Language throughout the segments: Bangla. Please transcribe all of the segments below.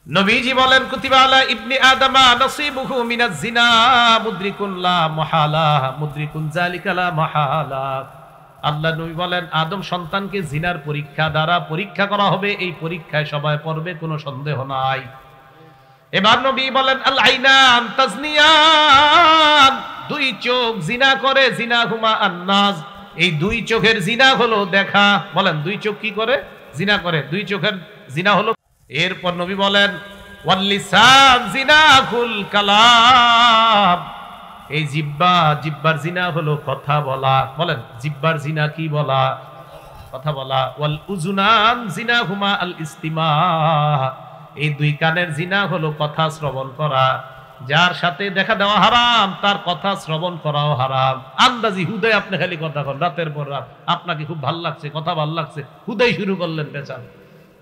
নবীজি বলেন কুতিবা আলা ইবনি আদমা নসিবুহু মিনাজ জিনা মুদরিকুন লা মাহালা মুদরিকুন যালিকা লা মাহালা। আল্লাহ নবী বলেন আদম সন্তানকে জিনার পরীক্ষা দ্বারা পরীক্ষা করা হবে, এই পরীক্ষায় সবাই পড়বে, কোনো সন্দেহ নাই। এবার নবী বলেন আল আইনান তাজনিয়ান, দুই চোখ জিনা করে, জিনা হুমা আন্নাজ, এই দুই চোখের জিনা হলো দেখা। বলেন দুই চোখ কি করে? জিনা করে। দুই চোখের জিনা হলো। এরপর নবী বলেন ওয়াল লিসান জিনাহুল কালাম, এই জিহ্বা, জিহ্বার জিনা হলো কথা বলা। বলেন জিহ্বার জিনা কি বলা? কথা বলা। ওয়াল উজুনান জিনাহুমা আল ইস্তিমা, এই দুই কানের জিনা হলো কথা শ্রবণ করা। যার সাথে দেখা দেওয়া হারাম তার কথা শ্রবণ করাও হারাম। আন্দাজি হুদাই আপনি খালি কথা কন, রাতের পর রাত আপনাকে খুব ভাল লাগছে, কথা ভাল লাগছে, হুদাই শুরু করলেন পেছান।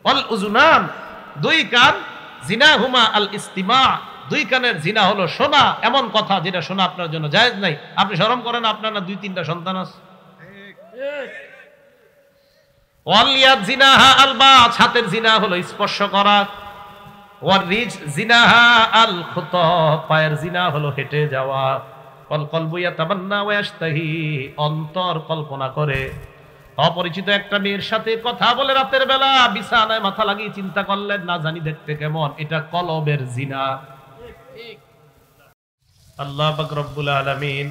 ওয়াল উজুনান, দুই কান, জিনাহুমা আল ইস্তিমা, দুই কানের জিনা হলো শোনা, এমন কথা যেটা শোনা আপনার জন্য জায়েজ নাই। আপনি শরম করেন আপনার না দুই তিনটা সন্তান আছে? ওয়াল ইয়াদ জিনাহা আল বাত, হাতের জিনা হলো স্পর্শ করা। ওয়ার রিজ জিনাহা আল খুতা, পায়ের জিনা হলো হেঁটে যাওয়া। ওয়াল কলবু ইয়াতামান্না ওয়া ইয়াশতাহি, অন্তর কল্পনা করে। অপরিচিত একটা মেয়ের সাথে কথা বলে রাতের বেলা বিছানায় মাথা লাগিয়ে চিন্তা করলেন না জানি দেখতে কেমন, এটা কলবের জিনা। আল্লাহ পাক রব্বুল আলামিন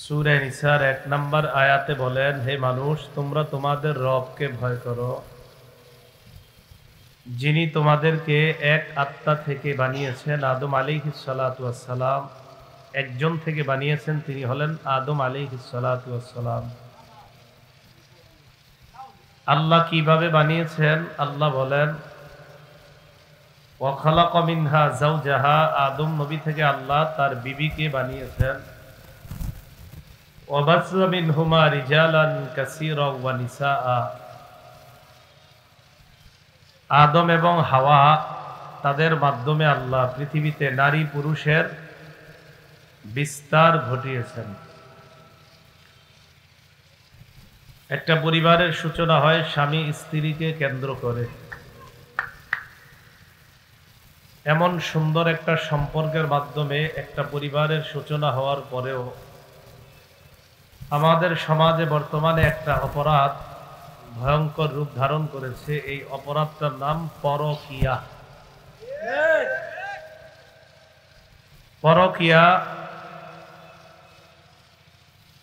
সূরা নিসার 1 নম্বর আয়াতে বলেন, হে মানুষ তোমরা তোমাদের রবকে ভয় করো, যিনি তোমাদেরকে এক আত্মা থেকে বানিয়েছেন, আদম আলাইহিস সালাতু ওয়াস সালাম, একজন থেকে বানিয়েছেন, তিনি হলেন আদম আলাইহিস সালাতু ওয়াস সালাম। আল্লাহ কিভাবে বানিয়েছেন? আল্লাহ বলেন ওয়া খালাকা মিনহা যাওজাহা, আদম নবী থেকে আল্লাহ তার বিবিকে বানিয়েছেন। ওয়া বাসা মিনহুমা রিজালান কাসীরা ওয়া নিসাআ, আদম এবং হাওয়া তাদের মাধ্যমে আল্লাহ পৃথিবীতে নারী পুরুষের বিস্তার ঘটিয়েছেন। একটা পরিবারের সূচনা হয় স্বামী স্ত্রীকে কেন্দ্র করে। এমন সুন্দর একটা সম্পর্কের মাধ্যমে একটা পরিবারের সূচনা হওয়ার পরেও আমাদের সমাজে বর্তমানে একটা অপরাধ ভয়ঙ্কর রূপ ধারণ করেছে। এই অপরাধটার নাম পরকীয়া। পরকীয়া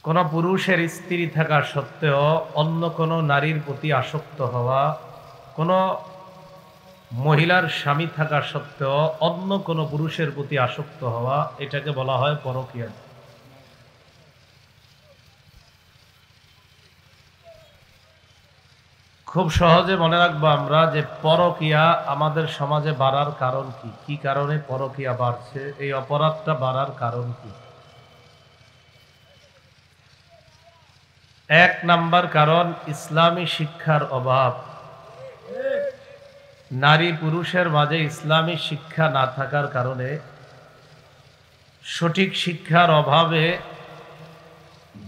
কোন পুরুষের স্ত্রী থাকা সত্ত্বেও অন্য কোন নারীর প্রতি আসক্ত হওয়া, কোন মহিলার স্বামী থাকা সত্ত্বেও অন্য কোন পুরুষের প্রতি আসক্ত হওয়া, এটাকে বলা হয় পরকীয়া। খুব সহজে মনে রাখবো আমরা যে পরকীয়া আমাদের সমাজে বাড়ার কারণ কি, কি কারণে পরকীয়া বাড়ছে, এই অপরাধটা বাড়ার কারণ কি। 1 নাম্বার কারণ ইসলামী শিক্ষার অভাব। নারী পুরুষের মাঝে ইসলামী শিক্ষা না থাকার কারণে, সঠিক শিক্ষার অভাবে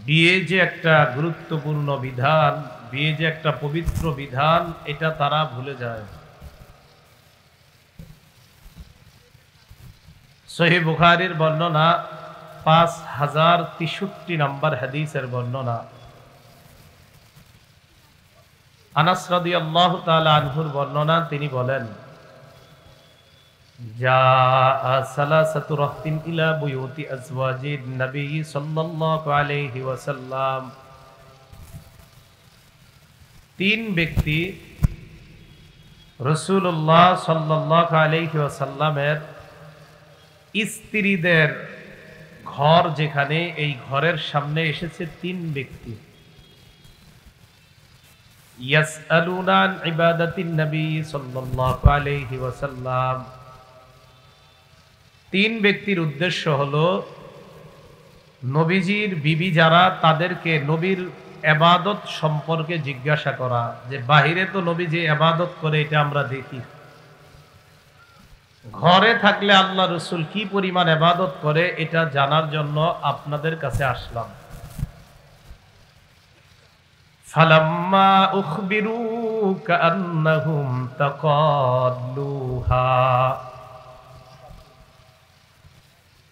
বিয়ে যে একটা গুরুত্বপূর্ণ বিধান, বিয়ে যে একটা পবিত্র বিধান, এটা তারা ভুলে যায়। সহিহ বুখারীর বর্ণনা 5063 নম্বর হাদিসের বর্ণনা। আনাস রাদিয়াল্লাহু তাআলা আনহুর বর্ণনা, তিনি বলেন জাআ সালাসাতু রাহতিন ইলা বুয়ুতি আজওয়াজিন নবী সাল্লাল্লাহু আলাইহি ওয়াসাল্লাম, 3 ব্যক্তি রাসূলুল্লাহ সাল্লাল্লাহু আলাইহি ওয়াসাল্লামের স্ত্রীদের ঘর যেখানে, এই ঘরের সামনে এসেছে 3 ব্যক্তি। ইয়াসআলুনা আন ইবাদাতিন নবী সাল্লাল্লাহু আলাইহি ওয়াসাল্লাম, 3 ব্যক্তির উদ্দেশ্য হলো নবীজির বিবি যারা, তাদেরকে নবীর ইবাদত সম্পর্কে জিজ্ঞাসা করা, যে বাহিরে তো নবী যে ইবাদত করে এটা আমরা দেখি, ঘরে থাকলে আল্লাহ রাসূল কি পরিমাণ ইবাদত করে এটা জানার জন্য আপনাদের কাছে আসলাম। ফালাম্মা উখবিরু কাআন্নাহুম তাকাল্লুহা।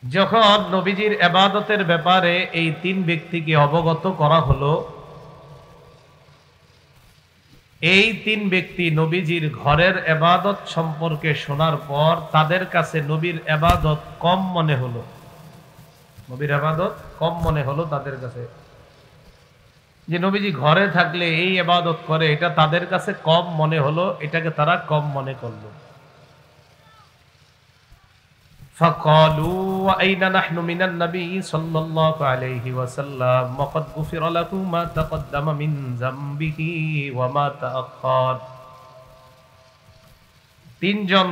যখন নবীজির ইবাদতের ব্যাপারে এই তিন ব্যক্তিকে অবগত করা হলো, এই তিন ব্যক্তি নবীজির ঘরের ইবাদত সম্পর্কে শোনার পর তাদের কাছে নবীর ইবাদত কম মনে হলো। নবীর ইবাদত কম মনে হলো তাদের কাছে, যে নবীজি ঘরে থাকলে এই ইবাদত করে, এটা তাদের কাছে কম মনে হলো, এটাকে তারা কম মনে করলো। ফাকালু ওয়া আইনা নাহনু মিনান নবী সাল্লাল্লাহু আলাইহি ওয়াসাল্লাম ওয়া ক্বাদ গুফিরা লাহু মা তাকদ্দামা মিন যামবিহি ওয়া মা তাআখার। তিনজন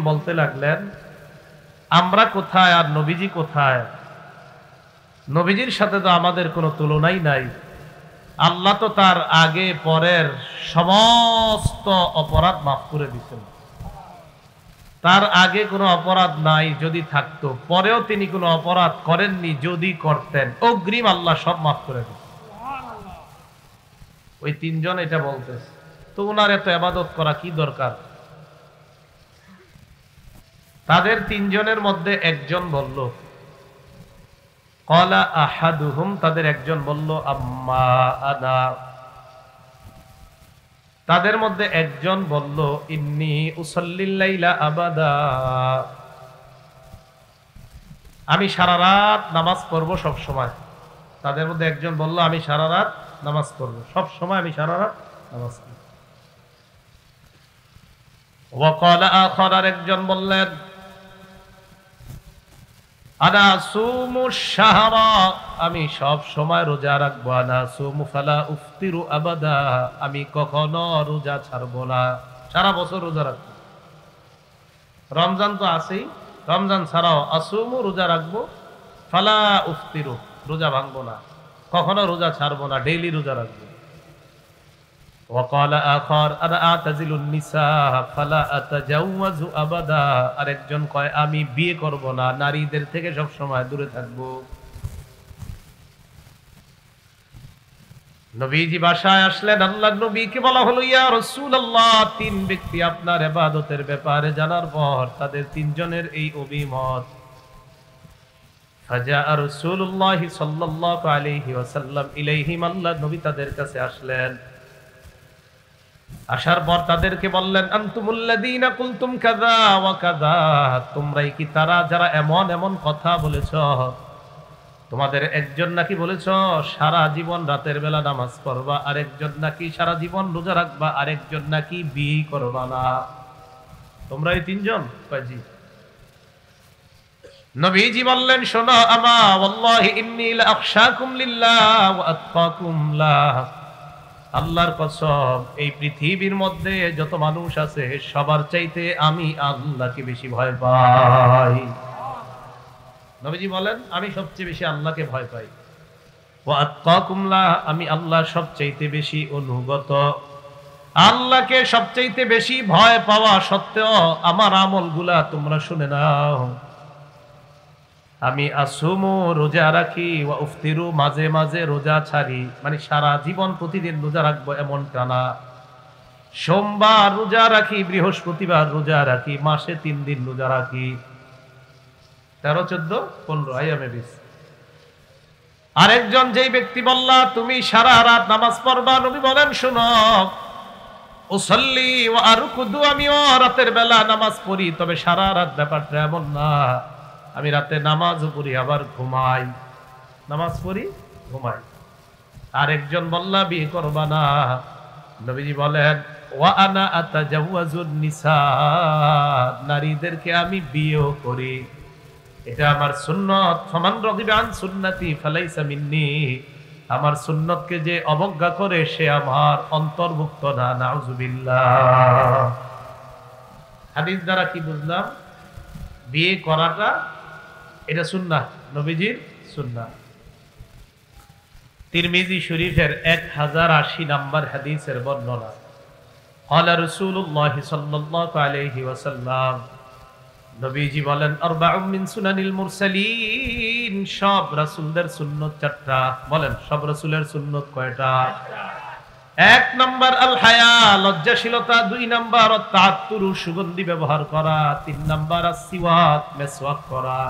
বলতে লাগলেন, আমরা কোথায় আর নবীজি কোথায়? নবীজির সাথে তো আমাদের কোনো তুলনাই নাই। আল্লাহ তো তার আগে পরের সমস্ত অপরাধ মাফ করে দিয়েছেন। তার আগে কোনো অপরাধ নাই, যদি থাকতো পরেও তিনি কোনো অপরাধ করেননি, যদি করতেন অগ্রিম আল্লাহ সব মাফ করে দিতেন। ওই তিনজন এটা বলতেছে, তো ওনার এত ইবাদত করা কি দরকার? তাদের তিনজনের মধ্যে একজন বলল, ক্বালা আহাদুহুম, তাদের একজন বলল, আম্মা আনা। তাদের মধ্যে একজন বলল, ইন্নী উসাল্লিল লাইলা আবাদা, আমি সারা রাত নামাজ পড়ব সব সময়। তাদের মধ্যে একজন বলল, আমি সারা রাত নামাজ পড়ব, সব সময় আমি সারা রাত নামাজ পড়ব। ওয়া ক্বালা আখার, একজন বললেন, আনা আসুমু শাহরা, আমি সব সময় রোজা রাখবো। আনা আসুমু ফালা উফতিরু আবাদা, আমি কখনো রোজা ছাড়বো না, সারা বছর রোজা রাখবো। রমজান তো আছেই, রমজান ছাড়াও আসুমু, রোজা রাখবো, ফালা উফতিরু, রোজা ভাঙবো না, কখনো রোজা ছাড়বো না, ডেইলি রোজা রাখবো। ওয়া ক্বালা আখার, আনা আতাজিলুন নিসা ফালা আতাজাওয়াজু আবাদা, আরেকজন কয়, আমি বিয়ে করব না, নারীদের থেকে সব সময় দূরে থাকবো। নবীজি বাসায় আসলেন, আল্লাহর নবীকে বলা হলো, ইয়া রাসূলুল্লাহ, তিন ব্যক্তি আপনার ইবাদতের ব্যাপারে জানার পর তাদের তিনজনের এই অভিমত। ফাজা রাসূলুল্লাহ সাল্লাল্লাহু আলাইহি ওয়াসাল্লাম ইলাইহিম, আল্লাহর নবী তাদের কাছে আসলেন। আসার পর তাদেরকে বললেন, আনতুমুল্লাযীনা কুলতুম কাযা ওয়া কাযা, তোমরাই কি তারা যারা এমন এমন কথা বলেছ? তোমাদের একজন নাকি বলেছ সারা জীবন রাতের বেলা নামাজ পড়বা, আরেকজন নাকি সারা জীবন রোজা রাখবা, আরেকজন নাকি বিয়ে করবা না। তোমরা এই তিনজন? জি। নবীজি বললেন, শোনো, আমা ওয়াল্লাহি ইন্নী লা আখশাকুম লিল্লাহ ওয়া আতকাকুম লাহ, আল্লাহর কসম, এই পৃথিবীর মধ্যে যত মানুষ আছে সবার চাইতে আমি আল্লাহকে বেশি ভয় পাই। নবীজি বলেন, আমি সবচেয়ে বেশি আল্লাহকে ভয় পাই। ওয়া আতকাকুম লাহ, আমি আল্লাহর সবচাইতে বেশি অনুগত। আল্লাহকে সবচাইতে বেশি ভয় পাওয়া সত্ত্বেও আমার আমলগুলা তোমরা শুনে নাও। আমি আসুমু, রোজা রাখি, ওয়া উফতিরু, মাঝে মাঝে রোজা ছাড়ি, মানে সারা জীবন প্রতিদিন রোজা রাখবো এমনটা না। সোমবার রোজা রাখি, বৃহস্পতিবার রোজা রাখি, মাসে 3 দিন রোজা রাখি, 13, 14, 15 আইয়ামে 20। আরেকজন যেই ব্যক্তি বললা তুমি সারা রাত নামাজ পড়বা, নবী বলেন, শোনো, উসাল্লি ওয়া আরকুদু, আমিও রাতের বেলা নামাজ পড়ি, তবে সারা রাত ব্যাপারটা এমন না। আমি রাতে নামাজও পড়ি, আবার ঘুমাই, নামাজ পড়ি, ঘুমাই। আরেকজন বললা বিয়ে করবা না, নবীজি বলেন, ওয়া আনা আতাজাওয়াজুন নিসা, নারীদেরকে আমি বিয়েও করি, এটা আমার সুন্নত। ফামান রাগিবা আন সুন্নতি ফালাইসা মিন্নি, আমার সুন্নতকে যে অবজ্ঞা করে সে আমার অন্তর্ভুক্ত না, নাউযুবিল্লাহ। হাদিস দ্বারা কি বুঝলাম? বিয়ে করাটা এটা সুন্নাহ, নবীজির সুন্নাহ। তিরমিজি শরীফের 1080 নম্বর হাদিসের বর্ণনা। ক্বালা রাসূলুল্লাহ সাল্লাল্লাহু আলাইহি ওয়াসাল্লাম, নবীজি বলেন আরবাউম মিন সুনানিল মুরসালিন, সব রাসূলদের সুন্নাত চারটা। বলেন সব রাসূলের সুন্নাত কয়টা? এক নাম্বার আল হায়া, লজ্জাশীলতা। দুই নাম্বার তাআত্তুরু, সুগন্ধি ব্যবহার করা। তিন নাম্বার আসিওয়াক, মেসওয়াক করা।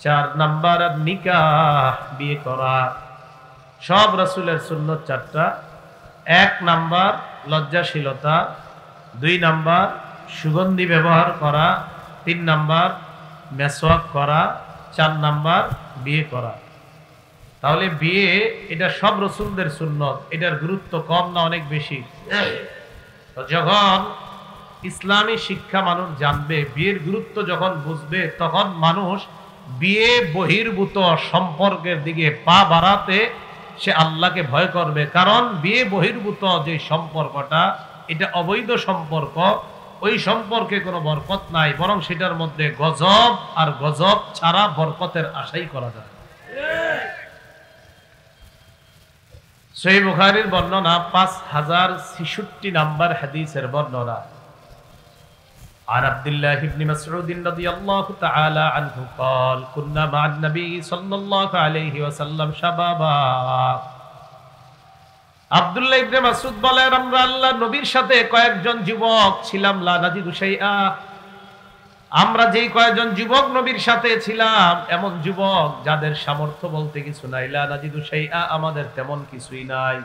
চার নাম্বার নিকাহ, বিয়ে করা। সব রাসূলের সুন্নাত চারটা। এক নাম্বার লজ্জাশীলতা, দুই নাম্বার সুগন্ধি ব্যবহার করা, তিন নাম্বার মেসওয়াক করা, চার নাম্বার বিয়ে করা। তাহলে বিয়ে এটা সব রাসূলদের সুন্নত। এটার গুরুত্ব কম না অনেক বেশি? তো যখন ইসলামী শিক্ষা মানুষ জানবে, বিয়ের গুরুত্ব যখন বুঝবে, তখন মানুষ বিয়ে বহির্ভূত সম্পর্কের দিকে পা বাড়াতে সে আল্লাহকে ভয় করবে। কারণ বিয়ে বহির্ভূত যে সম্পর্কটা, এটা অবৈধ সম্পর্ক। ওই সম্পর্কে কোনো বরকত নাই, বরং সেটার মধ্যে গজব, আর গজব ছাড়া বরকতের আশাই করা যায়। সহিহ বুখারীর বর্ণনা, 5066 নাম্বার হাদিসের বর্ণনা। عن عبد الله بن مسعود رضي الله تعالى عنه قال كنا مع النبي صلى الله عليه وسلم شبابا। আব্দুল্লাহ ইবনে মাসউদ বলেন, আমরা আল্লাহর নবীর সাথে কয়েকজন যুবক ছিলাম। লা নাজিদু শাইআ, আমরা যেই কয়েকজন যুবক নবীর সাথে ছিলাম, এমন যুবক যাদের সামর্থ্য বলতে কিছু নাই। লা নাজিদু শাইআ, আমাদের তেমন কিছুই নাই।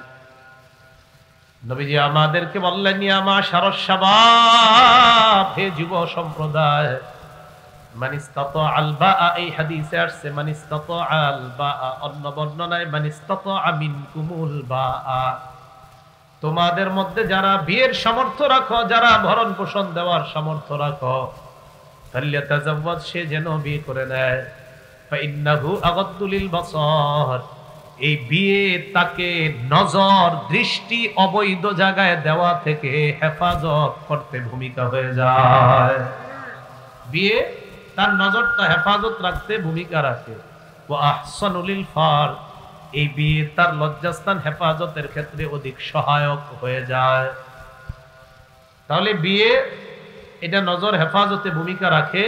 নবীজি আমাদেরকে বললেন, ইয়া মাশারাশ শাবাব, হে যুব সম্প্রদায়, মান ইসতাতাআল বাআ, এই হাদিসে আসছে মান ইসতাতাআল বাআ, অন্য বর্ণনায় মান ইসতাতাআ মিনকুমুল বাআ। তোমাদের মধ্যে যারা বিয়ের সামর্থ্য রাখো, যারা ভরণ পোষণ দেওয়ার সামর্থ্য রাখো, ফাল্যাতাযাওয়াজ, সে যেন বিয়ে করে নেয়। ফাইন্নাহু আগাদ্দু লিল বাসার, এই বিয়ে তাকে নজর, দৃষ্টি অবৈধ জায়গায় দেওয়া থেকে হেফাজত করতে ভূমিকা হয়ে যায়। বিয়ে তার নজরটা হেফাজত রাখতে ভূমিকা রাখে। ওয়া আহসানু লিল ফারজ, এই বিয়ে তার লজ্জাস্থান হেফাজতের ক্ষেত্রে অধিক সহায়ক হয়ে যায়। তাহলে বিয়ে এটা নজর হেফাজতে ভূমিকা রাখে,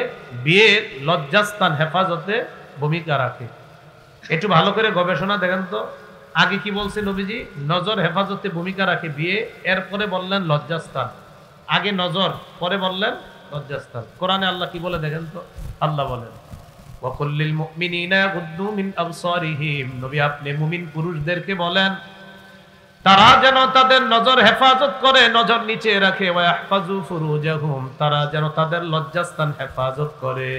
বিয়ের লজ্জাস্থান হেফাজতে ভূমিকা রাখে। একটু ভালো করে গবেষণা দেখেন তো, আগে কি বলছে নবীজি? নজর হেফাজতে ভূমিকা রাখে বিয়ে, এরপরে বললেন লজ্জাস্থান। আগে নজর, পরে বললেন লজ্জাস্থান। কোরআনে আল্লাহ কি বলে দেখেন তো? আল্লাহ বলেন, ওয়াকুল্লিল মুমিনিনা ইয়াগুদ্দু মিন আবসারিহিম, নবী আপনি মুমিন পুরুষদেরকে বলেন তারা যেন তাদের নজর হেফাজত করে, নজর নিচে রাখে। ওয়া ইয়াহফাজু ফুরুজাহুম, তারা যেন তাদের লজ্জাস্থান হেফাজত করে।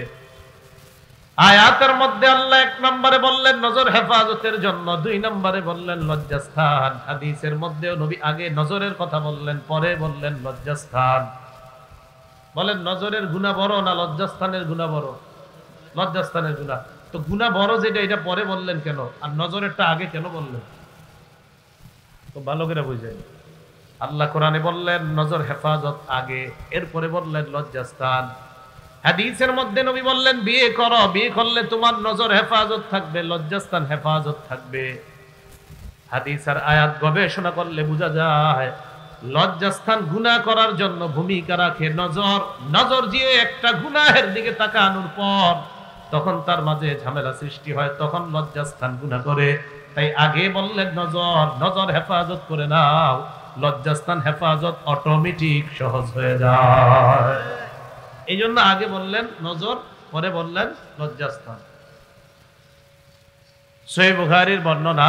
আয়াতের মধ্যে আল্লাহ এক নম্বরে বললেন নজর হেফাজতের জন্য, দুই নম্বরে বললেন লজ্জাস্থান। হাদিসের মধ্যেও নবী আগে নজরের কথা বললেন, পরে বললেন লজ্জাস্থান। বলেন নজরের গুনাহ বড় না লজ্জাস্থানের গুনাহ বড়? লজ্জাস্থানের গুনাহ। তো গুনাহ বড় যেটা, এটা পরে বললেন কেন, আর নজরেরটা আগে কেন বললেন? তো ভালো করে বুঝেন। আল্লাহ কোরআনে বললেন নজর হেফাজত আগে, এরপরে বললেন লজ্জাস্থান। হাদিসের মধ্যে নবী বললেন বিয়ে করো, বিয়ে করলে তোমার নজর হেফাজত থাকবে, লজ্জাস্থান হেফাজত থাকবে। হাদিস আর আয়াত গবেষণা করলে বোঝা যায় লজ্জাস্থান গুনাহ করার জন্য ভূমিকা রাখে নজর। নজর দিয়ে একটা গুনাহের দিকে তাকানোর পর তখন তার মাঝে ঝামেলা সৃষ্টি হয়, তখন লজ্জাস্থান গুনাহ করে। তাই আগে বললেন নজর, নজর হেফাজত করে নাও, লজ্জাস্থান হেফাজত অটোমেটিক সহজ হয়ে যায়। এই জন্য আগে বললেন নজর, পরে বললেন লজ্জাস্থান। সহিহ বুখারীর বর্ণনা,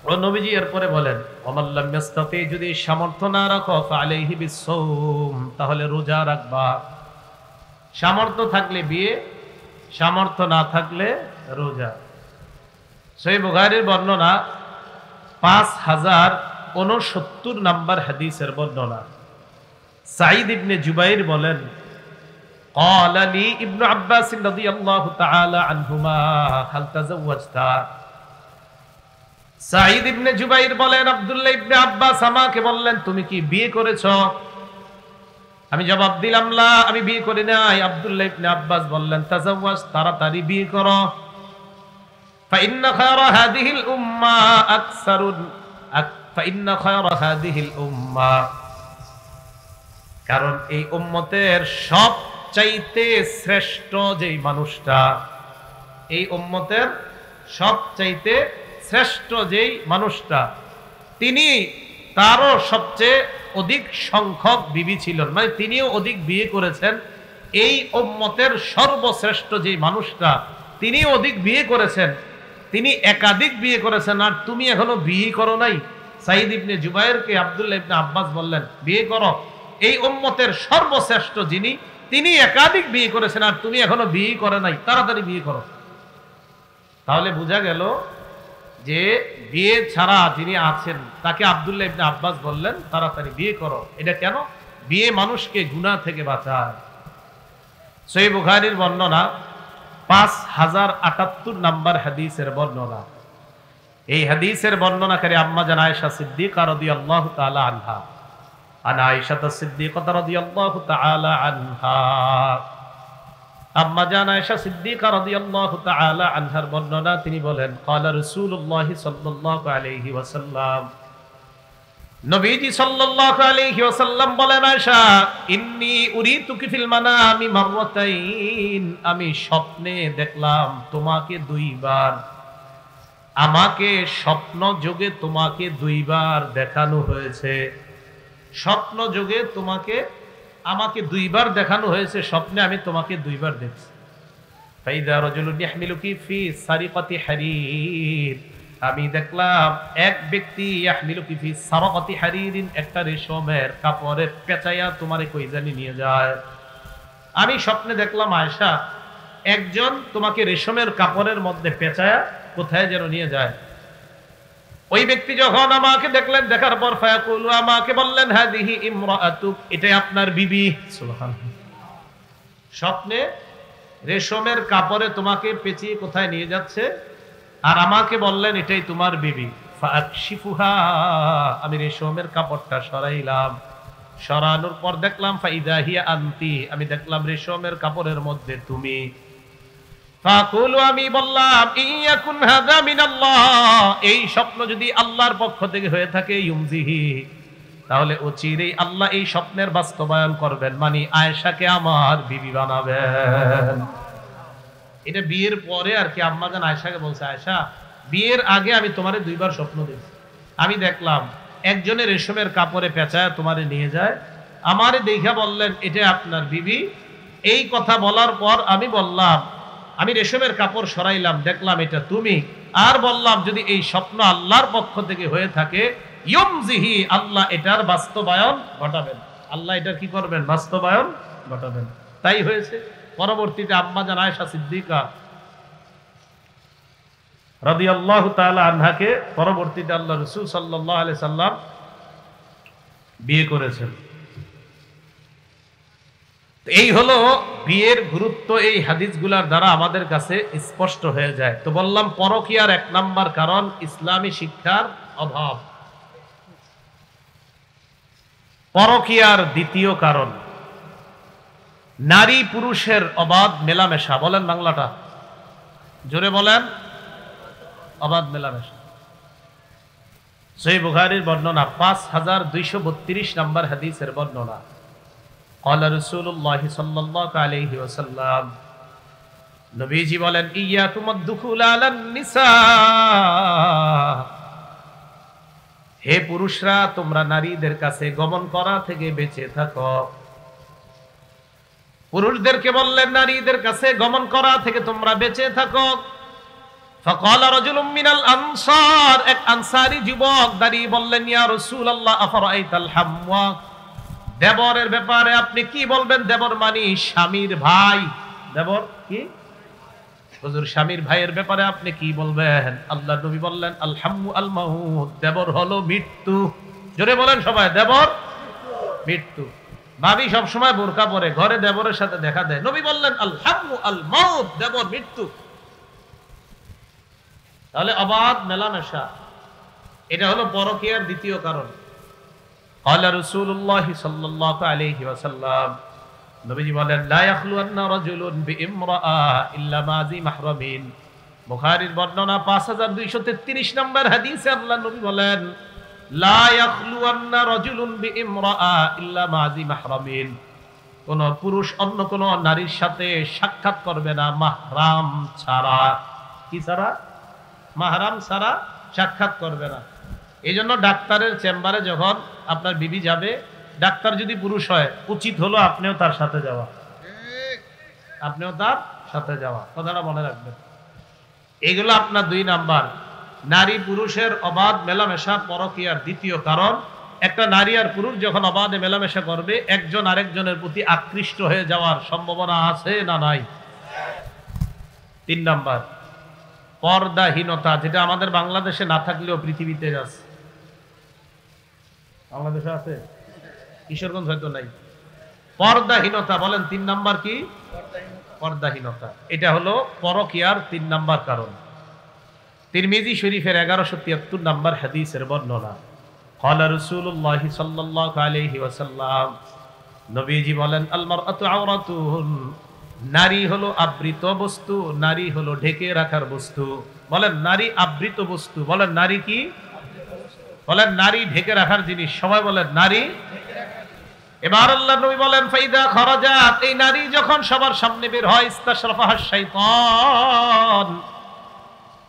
ও নবীজি এরপরে বলেন ওমান লাম ইয়াস্তাতি, যদি সামর্থ্য না রাখো ফালাইহি বিসসাওম, তাহলে রোজা রাখবা। সামর্থ্য থাকলে বিয়ে, সামর্থ্য না থাকলে রোজা। সহিহ বুখারীর বর্ণনা 5069 নাম্বার হাদিসের বর্ণনা। সাঈদ ইবনে জুবাইর বলেন, قال لي ابن عباس رضي الله تعالى عنهما هل تزوجت। সাঈদ ইবনে জুবাইর বলেন আব্দুল্লাহ ইবনে আব্বাস আমাকে বললেন তুমি কি বিয়ে করেছো? আমি জবাব দিলাম লা, আমি বিয়ে করি নাই। আব্দুল্লাহ ইবনে আব্বাস বললেন তাজাওয়াজ, তাড়াতাড়ি বিয়ে করো। فإن خير هذه الأمة أكثر فإن خير هذه الأمة, কারণ এই উম্মতের সব সবচাইতে শ্রেষ্ঠ যেই মানুষটা, এই উম্মতের সবচাইতে শ্রেষ্ঠ যেই মানুষটা, তিনি তারও সবচেয়ে অধিক সংখ্যক বিবি ছিলেন, মানে তিনিও অধিক বিয়ে করেছেন। এই উম্মতের সর্বশ্রেষ্ঠ যে মানুষটা, তিনি অধিক বিয়ে করেছেন, তিনি একাধিক বিয়ে করেছেন, আর তুমি এখনো বিয়ে করো নাই। সাইদ ইবনে জুবাইরকে আব্দুল্লাহ ইবনে আব্বাস বললেন, বিয়ে করো। এই উম্মতের সর্বশ্রেষ্ঠ যিনি, তিনি একাধিক বিয়ে করেছেন, আর তুমি এখনো বিয়ে করে নাই, তাড়াতাড়ি বিয়ে করো। তাহলে বোঝা গেল যে বিয়ে ছাড়া যিনি আছেন, তাকে আব্দুল্লাহ ইবনে আব্বাস বললেন তাড়াতাড়ি বিয়ে করো। এটা কেন? বিয়ে মানুষকে গুনাহ থেকে বাঁচায়। সহিহ বুখারীর বর্ণনা, 5078 নাম্বার হাদিসের বর্ণনা। এই হাদিসের বর্ণনাকারী আম্মা জান আয়েশা সিদ্দিকা রাদিয়াল্লাহু তাআলা আনহা, আন আয়েশা সিদ্দিকা রাদিয়াল্লাহু তাআলা আনহা, আম্মা জান আয়েশা সিদ্দিকা রাদিয়াল্লাহু তাআলা আনহার বর্ণনা, তিনি বলেন, ক্বালা রাসূলুল্লাহ সাল্লাল্লাহু আলাইহি ওয়াসাল্লাম, নবীজি সাল্লাল্লাহু আলাইহি ওয়াসাল্লাম বলেন, আয়েশা, ইন্নী উরিতুকি ফিল মানামি মাররাতাইন, আমি স্বপ্নে দেখলাম তোমাকে দুইবার। আমাকে স্বপ্ন যোগে তোমাকে দুইবার দেখানো হয়েছে। স্বপ্ন যোগে আমাকে দুইবার দেখানো হয়েছে, স্বপ্নে আমি তোমাকে দুইবার দেখছি। ফাইদা রাজুলুন ইয়াহমিলুকি ফি সারিকাতি হারির, আমি দেখলাম এক ব্যক্তি ইয়াহমিলুকি ফি সারাকাতি হারিরিন, একটা রেশমের কাপড়ে পেঁচাইয়া তোমারে কই জানি নিয়ে যায়। আমি স্বপ্নে দেখলাম আয়েশা, একজন তোমাকে রেশমের কাপড়ের মধ্যে পেঁচায়া কোথায় যেন নিয়ে যায়। ওই ব্যক্তি যখন আমাকে দেখলেন, দেখার পর ফায়াকুলু, আমাকে বললেন, হাদিহি ইমরাআতুক, এটাই আপনার বিবি। সুবহানাল্লাহ। স্বপ্নে রেশমের কাপড়ে তোমাকে পেঁচিয়ে কোথায় নিয়ে যাচ্ছে, আর আমাকে বললেন এটাই তোমার বিবি। ফাআকশিফুহা, আমি রেশমের কাপড়টা সরাইলাম। সরানোর পর দেখলাম ফাইদা হিয়া আনতি, আমি দেখলাম রেশমের কাপড়ের মধ্যে তুমি। ফাকুলু, আমি বললাম, ইয়াকুন হাযা মিনাল্লাহ, এই স্বপ্ন যদি আল্লাহর পক্ষ থেকে হয়ে থাকে, ইউমজিহি, তাহলে অচিরেই আল্লাহ এই স্বপ্নের বাস্তবায়ন করবেন, মানে আয়েশাকে আমার বিবি বানাবেন। এটা বিয়ের পরে আর কি আম্মা জান আয়েশাকে বলছে, আয়েশা, বিয়ের আগে আমি তোমারে দুইবার স্বপ্ন দেখছি। আমি দেখলাম একজনের রেশমের কাপড়ে পেঁচায় তোমারে নিয়ে যায়, আমারে দেখা বললেন এটা আপনার বিবি। এই কথা বলার পর আমি বললাম, আমি রেশমের কাপড় সরাইলাম, দেখলাম এটা তুমি, আর বললাম যদি এই স্বপ্ন আল্লাহর পক্ষ থেকে হয়ে থাকে, ইউমজিহি, আল্লাহ এটার বাস্তবায়ন ঘটাবেন। আল্লাহ এটার কি করবেন? বাস্তবায়ন ঘটাবেন। তাই হয়েছে। পরবর্তীতে আম্মা জান আয়েশা সিদ্দিকা রাদিয়াল্লাহু তাআলা আনহাকে পরবর্তীতে আল্লাহ রাসূল সাল্লাল্লাহু আলাইহি সাল্লাম বিয়ে করেছেন। এই হলো বিয়ের গুরুত্ব, এই হাদিসগুলোর দ্বারা আমাদের কাছে স্পষ্ট হয়ে যায়। তো বললাম, পরকীয়ার এক নাম্বার কারণ ইসলামী শিক্ষার অভাব। পরকীয়ার দ্বিতীয় কারণ নারী পুরুষের অবাধ মেলামেশা। বলেন বাংলাটা জোরে বলেন, অবাধ মেলামেশা। সহিহ বুখারীর বর্ণনা, 5232 নাম্বার হাদিসের বর্ণনা। ক্বালা রাসূলুল্লাহ সাল্লাল্লাহু আলাইহি ওয়াসাল্লাম, নবীজি বলেন, ইয়াকুমুদ দুখুল আলান নিসা, হে পুরুষরা, তোমরা নারীদের কাছে গমন করা থেকে বেঁচে থাকো। পুরুষদেরকে বললেন নারীদের কাছে গমন করা থেকে তোমরা বেঁচে থাকো। ফাকালা রাজুলুম মিনাল আনসার, এক আনসারী যুবক দাঁড়িয়ে বললেন, ইয়া রাসূলুল্লাহ, আফরাআইতাল হামওয়া, দেবরের ব্যাপারে আপনি কি বলবেন? দেবর মানে স্বামীর ভাই। দেবর কি? হুজুর, স্বামীর ভাইয়ের ব্যাপারে আপনি কি বলবেন? আল্লাহর নবী বললেন, আল হাম্মু আল মাউত, দেবর হলো মৃত্যু। জোরে বলেন সবাই, দেবর মৃত্যু। ভাবি সব সময় বোরকা পরে ঘরে দেবরের সাথে দেখা দেয়। নবী বললেন, আল হাম্মু আল মাউত, দেবর মৃত্যু। তাহলে অবাধ মেলামেশা, এটা হলো পরকীয়ার দ্বিতীয় কারণ। ক্বালা রাসূলুল্লাহ সাল্লাল্লাহু আলাইহি ওয়াসাল্লাম, নবীজি বলেন, লা ইয়াখলুয়ান্না রাজুলুন বিইমরাআ ইল্লা মাযি মাহরামিন। বুখারীর বর্ণনা 5233 নম্বর হাদিসে আল্লাহর নবী বলেন, লা ইয়াখলুয়ান্না রাজুলুন বিইমরাআ ইল্লা মাযি মাহরামিন। কোন পুরুষ অন্য কোন নারীর সাথে সাক্ষাৎ করবে না মাহরাম ছাড়া। কি ছাড়া? মাহরাম ছাড়া সাক্ষাৎ করবে না। এই জন্য ডাক্তারের চেম্বারে যখন আপনার বিবি যাবে, ডাক্তার যদি পুরুষ হয়, উচিত হলো আপনিও তার সাথে যাওয়া, আপনিও তার সাথে যাওয়া। কথাটা মনে রাখবেন। এগুলো আপনার 2 নাম্বার। নারী পুরুষের অবাধ মেলামেশা পরকীয়ার দ্বিতীয় কারণ। একটা নারী আর পুরুষ যখন অবাধে মেলামেশা করবে, একজন আরেকজনের প্রতি আকৃষ্ট হয়ে যাওয়ার সম্ভাবনা আছে না নাই? 3 নাম্বার, পর্দাহীনতা, যেটা আমাদের বাংলাদেশে না থাকলেও পৃথিবীতে আছে। বাংলাদেশে আছে, কিশোরগঞ্জ হয়তো নাই। পর্দাহীনতা বলেন 3 নাম্বার কি? পর্দাহীনতা। এটা হলো পরকীয়ার 3 নাম্বার কারণ। তিরমিজি শরীফের 1173 নাম্বার হাদিসের বর্ণনা। ক্বালা রাসূলুল্লাহ সাল্লাল্লাহু আলাইহি ওয়াসাল্লাম, নবীজি বলেন, আল মারআতু আওরাতুন, নারী হলো আবৃত বস্তু, নারী হলো ঢেকে রাখার বস্তু। বলেন নারী আবৃত বস্তু। বলেন নারী কি? বলেন নারী ঢেকে রাখার জিনিস। সবাই বলেন নারী। এবার আল্লাহর নবী বলেন, ফাইদা খরাজাত, এই নারী যখন সবার সামনে বের হয়, ইস্তাশরাফাহা শাইতান,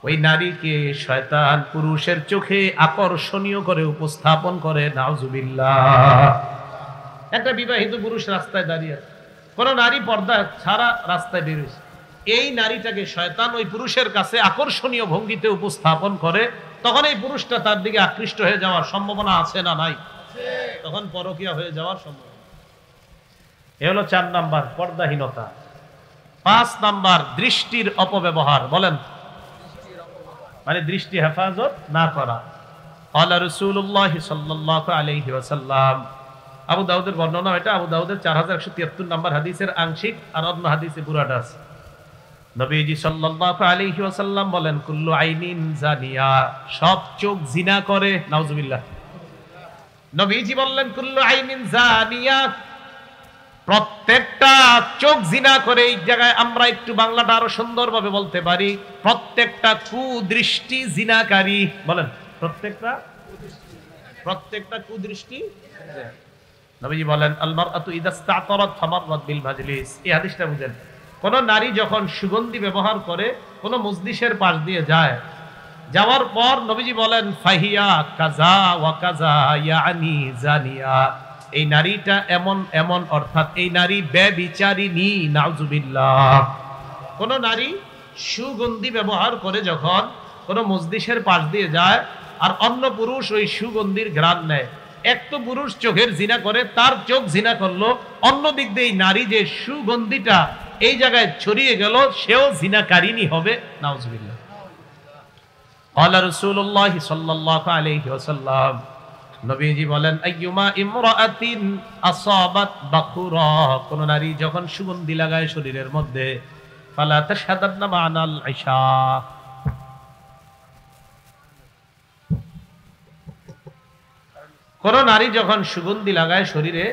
ওই নারীকে শয়তান পুরুষের চোখে আকর্ষণীয় করে উপস্থাপন করে। নাউজুবিল্লাহ। একটা বিবাহিত পুরুষ রাস্তায় দাঁড়িয়ে আছে, কোন নারী পর্দা ছাড়া রাস্তায় বের হয়েছে, এই নারীটাকে শয়তান ওই পুরুষের কাছে আকর্ষণীয় ভঙ্গিতে উপস্থাপন করে, তখন এই পুরুষটা তার দিকে আকৃষ্ট হয়ে যাওয়ার সম্ভাবনা আছে না নাই? তখন পরকীয়া হয়ে যাওয়ার সম্ভাবনা। এ হলো 4 নাম্বার, পর্দাহীনতা। 5 নাম্বার, দৃষ্টির অপব্যবহার। বলেন, মানে দৃষ্টি হেফাজত না করা। ক্বালা রাসূলুল্লাহ সাল্লাল্লাহু আলাইহি ওয়াসাল্লাম, আবু দাউদের বর্ণনা, এটা আবু দাউদের 4173 নাম্বার হাদিসের আংশিক, আর অন্য হাদিসে পুরাটা আছে। নবীজি সাল্লাল্লাহু আলাইহি ওয়াসাল্লাম বলেন, কুল্লু আইনিন জানিয়া, সব চোখ জিনা করে। নাউজুবিল্লাহ। নবীজি বললেন, কুল্লু আইনিন জানিয়া, প্রত্যেকটা চোখ জিনা করে। এই জায়গায় আমরা একটু বাংলাটা আরো সুন্দরভাবে বলতে পারি, প্রত্যেকটা কুদৃষ্টি জিনাকারী। বলেন, প্রত্যেকটা কুদৃষ্টি। নবীজি বলেন, আল মারআতু ইযা ইসতাতারাত ফামাররাত বিল মাজলিস। এই হাদিসটা বুঝেন। কোন নারী যখন সুগন্ধি ব্যবহার করে, কোন মজলিসের পাশ দিয়ে যায়, যাওয়ার পর নবীজি বলেন, ফাহিয়া কাজা ওয়া কাজা, ইয়ানি জানিয়া, এই নারীটা এমন এমন, অর্থাৎ এই নারী ব্যভিচারিণী। নাউজুবিল্লাহ। কোন নারী সুগন্ধি ব্যবহার করে যখন কোন মজলিসের পাশ দিয়ে যায়, আর অন্য পুরুষ ওই সুগন্ধির ঘ্রাণ নেয়, এক তো পুরুষ চোখের জিনা করে, তার চোখ জিনা করলো, অন্য দিক দিয়ে এই নারী যে সুগন্ধিটা এই জায়গায় ছড়িয়ে গেল, সেও জিনাকারিনী হবে। নাউজুবিল্লাহ। ক্বালা রাসূলুল্লাহ সাল্লাল্লাহু আলাইহি ওয়াসাল্লাম, নবীজি বলেন, আইয়ুমা ইমরাআতিন আসাবাত বাকুরা, কোন নারী যখন সুগন্ধি লাগায় শরীরের মধ্যে, ফালা তাশহাদান্না মা'নাল ইশা, কোন নারী যখন সুগন্ধি লাগায় শরীরে,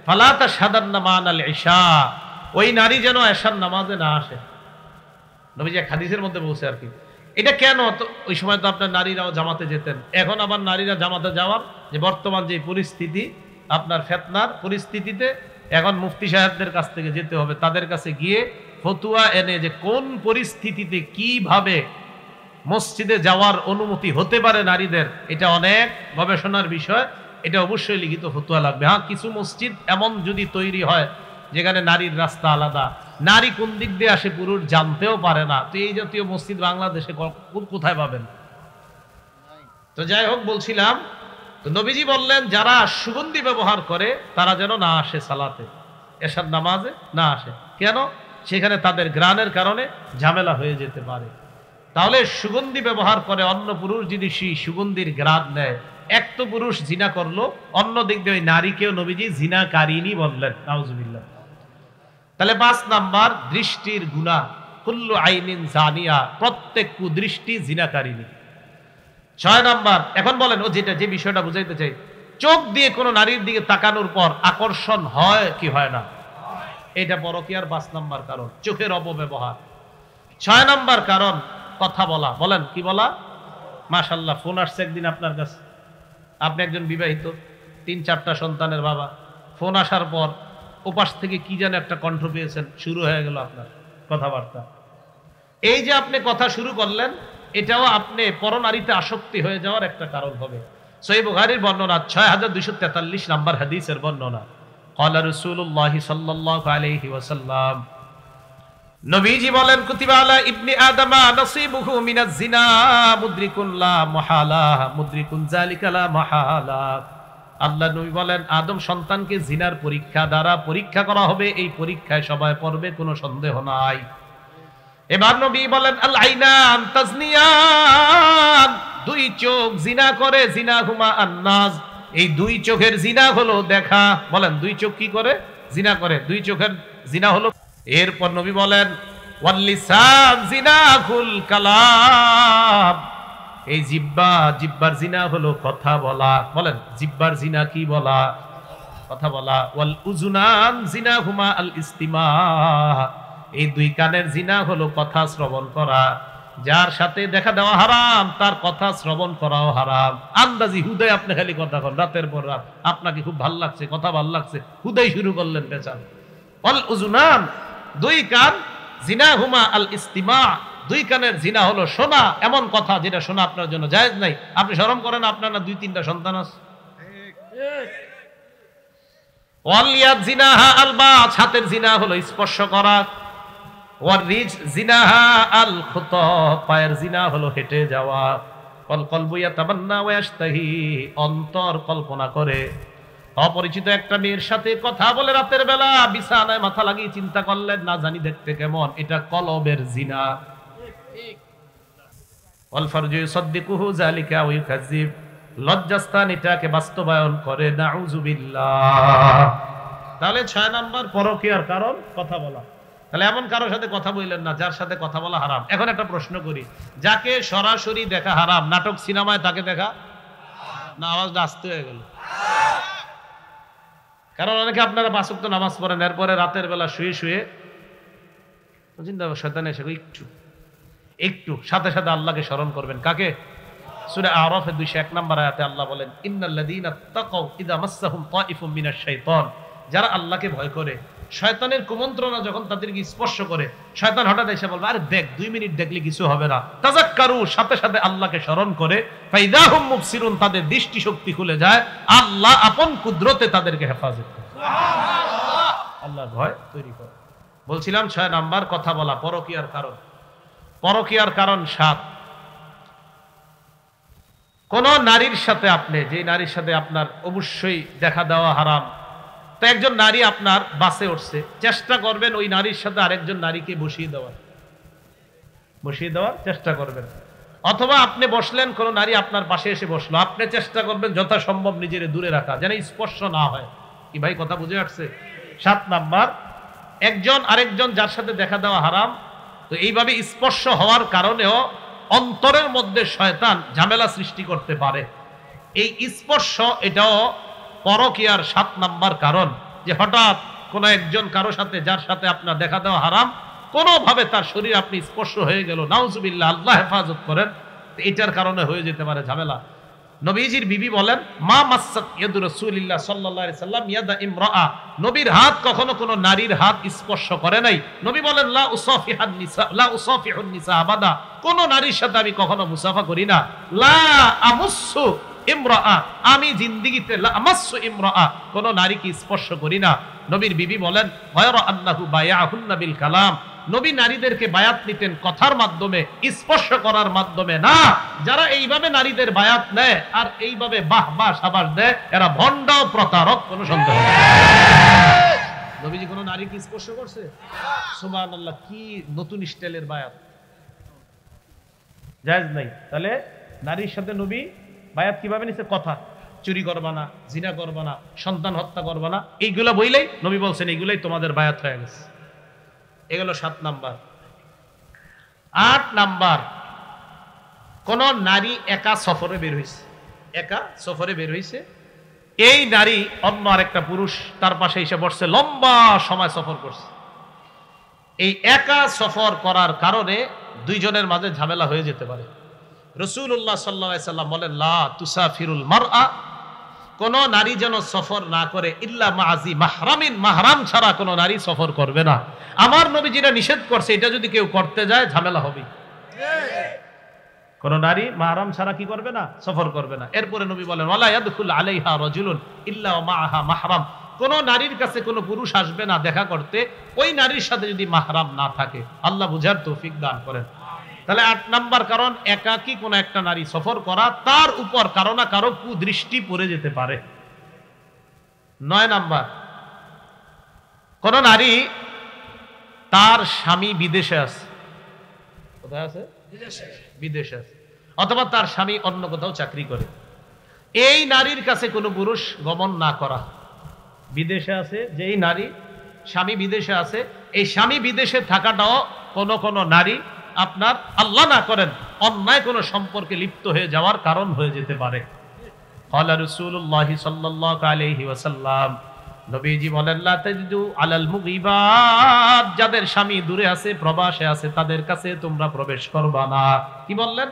ফালা তাশহাদান্না মা'নাল ইশা, ওই নারী যেন এশার নামাজে না আসে। নবীজি এক হাদিসের মধ্যে বলছে আর কি। এটা কেন? তো ওই সময় তো আপনার নারীরাও জামাতে যেতেন, এখন আবার নারীরা জামাতে যাওয়ার যে বর্তমান যে পরিস্থিতি, আপনার ফিতনার পরিস্থিতিতে, এখন মুফতি সাহেবদের কাছ থেকে যেতে হবে, তাদের কাছে গিয়ে ফতুয়া এনে যে কোন পরিস্থিতিতে কিভাবে মসজিদে যাওয়ার অনুমতি হতে পারে নারীদের, এটা অনেক গবেষণার বিষয়। এটা অবশ্যই লিখিত ফতুয়া লাগবে। হ্যাঁ, কিছু মসজিদ এমন যদি তৈরি হয় যেখানে নারীর রাস্তা আলাদা, নারী কোন দিক দিয়ে আসে পুরুষ জানতেও পারে না, তো এই জাতীয় মসজিদ বাংলাদেশে কোথায় পাবেন? তো যাই হোক, বলছিলাম, তো নবীজি বললেন, যারা সুগন্ধি ব্যবহার করে তারা যেন না আসে সালাতে, এশার নামাজে না আসে। কেন? সেখানে তাদের ঘ্রাণের কারণে ঝামেলা হয়ে যেতে পারে। তাহলে সুগন্ধি ব্যবহার করে অন্য পুরুষ যদি সেই সুগন্ধির ঘ্রাণ নেয়, এক তো পুরুষ জিনা করলো, অন্য দিক দিয়ে ওই নারীকেও নবীজি জিনাকারিনী বললেন। নাউজুবিল্লাহ। তাহলে 5 নাম্বার, দৃষ্টির গুনাহ। কুল্লু আইনিন জানিয়া, প্রত্যেক কুদৃষ্টি জিনাকারিনী। 6 নাম্বার, এখন বলেন, ও যেটা যে বিষয়টা বুঝাইতে চাই, চোখ দিয়ে কোনো নারীর দিকে তাকানোর পর আকর্ষণ হয় কি হয় না? এটা পরকীয়ার 5 নাম্বার কারণ, চোখের অপব্যবহার। 6 নাম্বার কারণ, কথা বলা। বলেন, কি বলা? মাশাআল্লাহ, ফোন আসছে একদিন আপনার কাছে, আপনি একজন বিবাহিত, 3-4টা সন্তানের বাবা, ফোন আসার পর ওপাশ থেকে কি যেন একটা কণ্ঠ পেয়েছেন, শুরু হয়ে গেল আপনার কথাবার্তা। এই যে আপনি কথা শুরু করলেন, এটাও আপনি পরনারীতে আসক্তি হয়ে যাওয়ার একটা কারণ হবে। সহিহ বুখারীর বর্ণনা 6243 নাম্বার হাদিসের বর্ণনা, ক্বালা রাসূলুল্লাহ সাল্লাল্লাহু আলাইহি ওয়াসাল্লাম, নবীজি বলেন, কুতিবা আলা ইবনি আদামা নাসিবুহু মিনাজ জিনা মুদরিকুন লা মাহালা মুদরিকুন যালিকা লা মাহালা। আল্লাহ নবী বলেন, আদম সন্তানকে জিনার পরীক্ষা দ্বারা পরীক্ষা করা হবে, এই পরীক্ষায় সবাই পড়বে, কোনো সন্দেহ নাই। এবার নবী বলেন, আল আইনান তাজনিয়ান, দুই চোখ জিনা করে, জিনা হুমা আন্নাজ, এই দুই চোখের জিনা হলো দেখা। বলেন, দুই চোখ কি করে? জিনা করে। দুই চোখের জিনা হলো। এরপর নবী বলেন, ওয়াল লিসান জিনাকুল কালাম, এই জিহ্বা, জিহ্বার জিনা হলো কথা বলা। বলেন, জিহ্বার জিনা কি বলা? কথা বলা। ওয়াল উযুনান জিনাহুমা আল ইস্তিমা, এই দুই কানের জিনা হলো কথা শ্রবণ করা। যার সাথে দেখা দেওয়া হারাম, তার কথা শ্রবণ করাও হারাম। আন্দাজি হুদাই আপনি খালি কথা কন, রাতের পর রাত আপনাকে খুব ভাল লাগছে, কথা ভাল লাগছে, হুদাই শুরু করলেন পেছান। ওয়াল উযুনান, দুই কান, জিনাহুমা আল ইস্তিমা, দুই কানের জিনা হলো শোনা, এমন কথা যেটা শোনা আপনার জন্য জায়েজ নাই। আপনি শরম করেন, আপনার না 2-3টা সন্তান আছে? ওয়াল ইয়াদ জিনাহা আল বাত, হাতের জিনা হলো স্পর্শ করা। ওয়ার রিজ জিনাহা আল খুতা, পায়ের জিনা হলো হেঁটে যাওয়া। ওয়াল কলবু ইয়াতামান্না ওয়া ইয়াশতাহি, অন্তর কল্পনা করে। অপরিচিত একটা মেয়ের সাথে কথা বলে রাতের বেলা বিছানায় মাথা লাগিয়ে চিন্তা করলেন, না জানি দেখতে কেমন, এটা কলবের জিনা। ওয়াল ফারজু ইউসাদ্দিকুহু যালিকা ওয়া ইউকাযযিব, লজ্জাস্থান এটাকে বাস্তবায়ন করে। নাউযুবিল্লাহ। তাহলে 6 নাম্বার পরকীয়ার কারণ কথা বলা। তাহলে এমন কারোর সাথে কথা বললেন না যার সাথে কথা বলা হারাম। এখন একটা প্রশ্ন করি, যাকে সরাসরি দেখা হারাম, নাটক সিনেমায় তাকে দেখা না? আওয়াজটা আস্তে হয়ে গেল। কারণ অনেকে আপনারা 5 ওয়াক্ত নামাজ পড়েন, এরপরে রাতের বেলা শুয়ে শুয়ে চিন্তা শয়তান এসে একটু সাথে সাথে আল্লাহকে স্মরণ করবেন। কাকে? সূরা আরাফের 201 নম্বর আয়াতে আল্লাহ বলেন, ইন্নাল্লাযীনা তাকাউ ইযা মাসসাহুম তাইফুম মিনাশ শাইতান, যারা আল্লাহকে ভয় করে, শয়তানের কুমন্ত্রণা যখন তাদেরকে স্পর্শ করে, শয়তান হঠাৎ এসে বলবে, আরে দেখ, 2 মিনিট দেখলে কিছু হবে না। তাযাক্কারু, সাথে সাথে আল্লাহকে স্মরণ করে, ফাইদাহুম মুবসিরুন, তাদের দৃষ্টি শক্তি খুলে যায়, আল্লাহ আপন কুদরতে তাদেরকে হেফাজত করে। সুবহানাল্লাহ। আল্লাহর ভয় তৈরি করে। বলছিলাম 6 নাম্বার কথা বলা, পরকীয়ার কারণ। পরকীয়ার কারণ 7। কোন নারীর সাথে আপনি, যে নারীর সাথে আপনার অবশ্যই দেখা দেওয়া হারাম, তো একজন নারী আপনার বাসে উঠছে, চেষ্টা করবেন ওই নারীর সাথে আরেকজন নারীকে বসিয়ে দেওয়ার চেষ্টা করবেন। অথবা আপনি বসলেন, কোন নারী আপনার পাশে এসে বসলো, আপনি চেষ্টা করবেন যথাসম্ভব নিজের দূরে রাখা, যেন স্পর্শ না হয়। কি ভাই কথা বুঝে আসছে? 7 নাম্বার, একজন আরেকজন যার সাথে দেখা দেওয়া হারাম, তো এইভাবে স্পর্শ হওয়ার কারণেও অন্তরের মধ্যে শয়তান ঝামেলা সৃষ্টি করতে পারে। এই স্পর্শ এটাও পরকীয়ার 7 নাম্বার কারণ, যে হঠাৎ কোনো একজন কারো সাথে, যার সাথে আপনার দেখা দেওয়া হারাম, কোনোভাবে তার শরীর আপনি স্পর্শ হয়ে গেল, নাউজুবিল্লাহ, আল্লাহ হেফাজত করেন, এটার কারণে হয়ে যেতে পারে ঝামেলা। নবীজির বিবি বলেন, মা মাসসাত ইয়াদু রাসূলিল্লাহ সাল্লাল্লাহু আলাইহি সাল্লাম ইয়াদা ইমরাআ, নবীর হাত কখনো কোনো নারীর হাত স্পর্শ করে নাই। নবী বলেন, লা উসাফিহান নিসা, লা উসাফিহুন নিসা আবাদা, কোন নারীর সাথে আমি কখনো মুসাফা করি না। লা আমুসসু ইমরাআ, আমি জিন্দেগিতে লা আমাসসু ইমরাআ, কোন নারীকে স্পর্শ করি না। নবীর বিবি বলেন, গায়রা আন্নাহু বায়াহুন্না বিল কালাম, নবী নারীদেরকে বায়াত নিতেন কথার মাধ্যমে, স্পর্শ করার মাধ্যমে না। যারা এইভাবে নারীদের বায়াত নেয় আর এইভাবে বাহ বাহ সাবাস দেয়, এরা ভণ্ড প্রতারক, কোনো সন্দেহ নেই। নবীজি কোনো নারীকে স্পর্শ করছে? সুবহানাল্লাহ, কি নতুন স্টাইলের বায়াত, জায়েজ নাই। তাহলে নারীর সাথে নবী বায়াত কিভাবে নিছে? কথা, চুরি করবা না, জিনা করবা না, সন্তান হত্যা করবা না, এইগুলা বইলেই নবী বলছেন এইগুলাই তোমাদের বায়াত হয়ে গেছে। এগুলো 7 নাম্বার। 8 নাম্বার, কোন নারী একা সফরে বের হয়েছে, এই নারী অন্য আরেকটা পুরুষ তার পাশে এসে বসছে, লম্বা সময় সফর করছে। এই একা সফর করার কারণে দুইজনের মাঝে ঝামেলা হয়ে যেতে পারে। রাসূলুল্লাহ সাল্লাল্লাহু আলাইহি সাল্লাম বলেন, লা তুসাফিরুল মারআ কোন নারী যেন সফর না করে ইল্লা মাজি মাহরামিন, মাহরাম ছাড়া কোন নারী সফর করবে না। আমার নবী যেটা নিষেধ করছে এটা যদি কেউ করতে যায় ঝামেলা হবে। কোন নারী মাহরাম ছাড়া কি করবে না? সফর করবে না। এরপরে নবী বলেন ওয়ালা ইয়াদখুল আলাইহা রাজুলুন ইল্লা মাআহা মাহরাম, কোন নারীর কাছে কোন পুরুষ আসবে না দেখা করতে ওই নারীর সাথে যদি মাহরাম না থাকে। আল্লাহ বুঝার তৌফিক দান করেন। তাহলে ৮ নাম্বার কারণ, একাকী কোন একটা নারী সফর করা, তার উপর কারো না কারো কুদৃষ্টি পড়ে যেতে পারে। ৯ নাম্বার, কোন নারী তার স্বামী বিদেশে আছে, কোথায় আছে? বিদেশে আছে, অথবা তার স্বামী অন্য কোথাও চাকরি করে, এই নারীর কাছে কোনো পুরুষ গমন না করা। বিদেশে আছে যেই নারী, স্বামী বিদেশে আছে, এই স্বামী বিদেশে থাকাটাও কোন নারী আপনার আল্লাহ না করেন অন্যায় কোন সম্পর্কে লিপ্ত হয়ে যাওয়ার কারণ হয়ে যেতে পারে। ক্বালা রাসূলুল্লাহ সাল্লাল্লাহু আলাইহি ওয়াসাল্লাম, নবীজি বলেন লা তাজিদু আলাল মুগিবাত, যাদের স্বামী দূরে আছে, প্রবাসে আছে, তাদের কাছে তোমরা প্রবেশ করবা না। কি বললেন?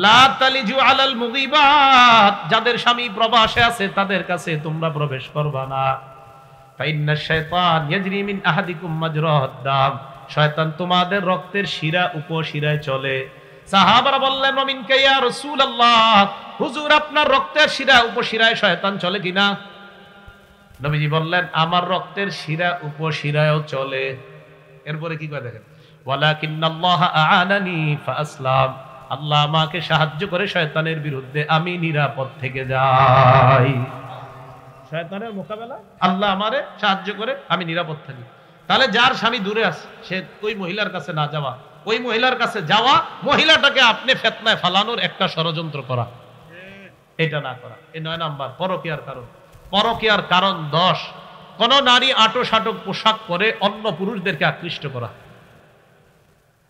লা তালিজু আলাল মুগিবাত, যাদের স্বামী প্রবাসে আছে তাদের কাছে তোমরা প্রবেশ করবা না। ফাইন্নাশ শাইতান ইয়াজরি মিন আহাদিকুম মাজরাদ দাম, শয়তান তোমাদের রক্তের শিরা উপশিরায় চলে। সাহাবারা বললেন ওয়া মিনকা ইয়া রাসূলুল্লাহ, হুজুর আপনার রক্তের শিরা উপশিরায় শয়তান চলে কিনা? নবীজি বললেন আমার রক্তের শিরা উপশিরায়ও চলে। এরপরে কি কয় দেখেন, ওয়ালাকিন্নাল্লাহা আ'আনানি ফাআসলাম, আল্লাহ আমাকে সাহায্য করে শয়তানের বিরুদ্ধে আমি নিরাপদ থেকে যাই। শয়তানের মোকাবেলা আল্লাহ আমারে সাহায্য করে আমি নিরাপদ থাকি। তাহলে যার স্বামী দূরে আছে সে ওই মহিলার কাছে না যাওয়া, ওই মহিলার কাছে যাওয়া মহিলাটাকে আপনি ফিতনায় ফালানোর একটা ষড়যন্ত্র করা, এটা না করা। এই ৯ নাম্বার পরকীয়ার কারণ। পরকীয়ার কারণ ১০, কোন নারী আঁটো-সাঁটো পোশাক পরে অন্য পুরুষদেরকে আকৃষ্ট করা।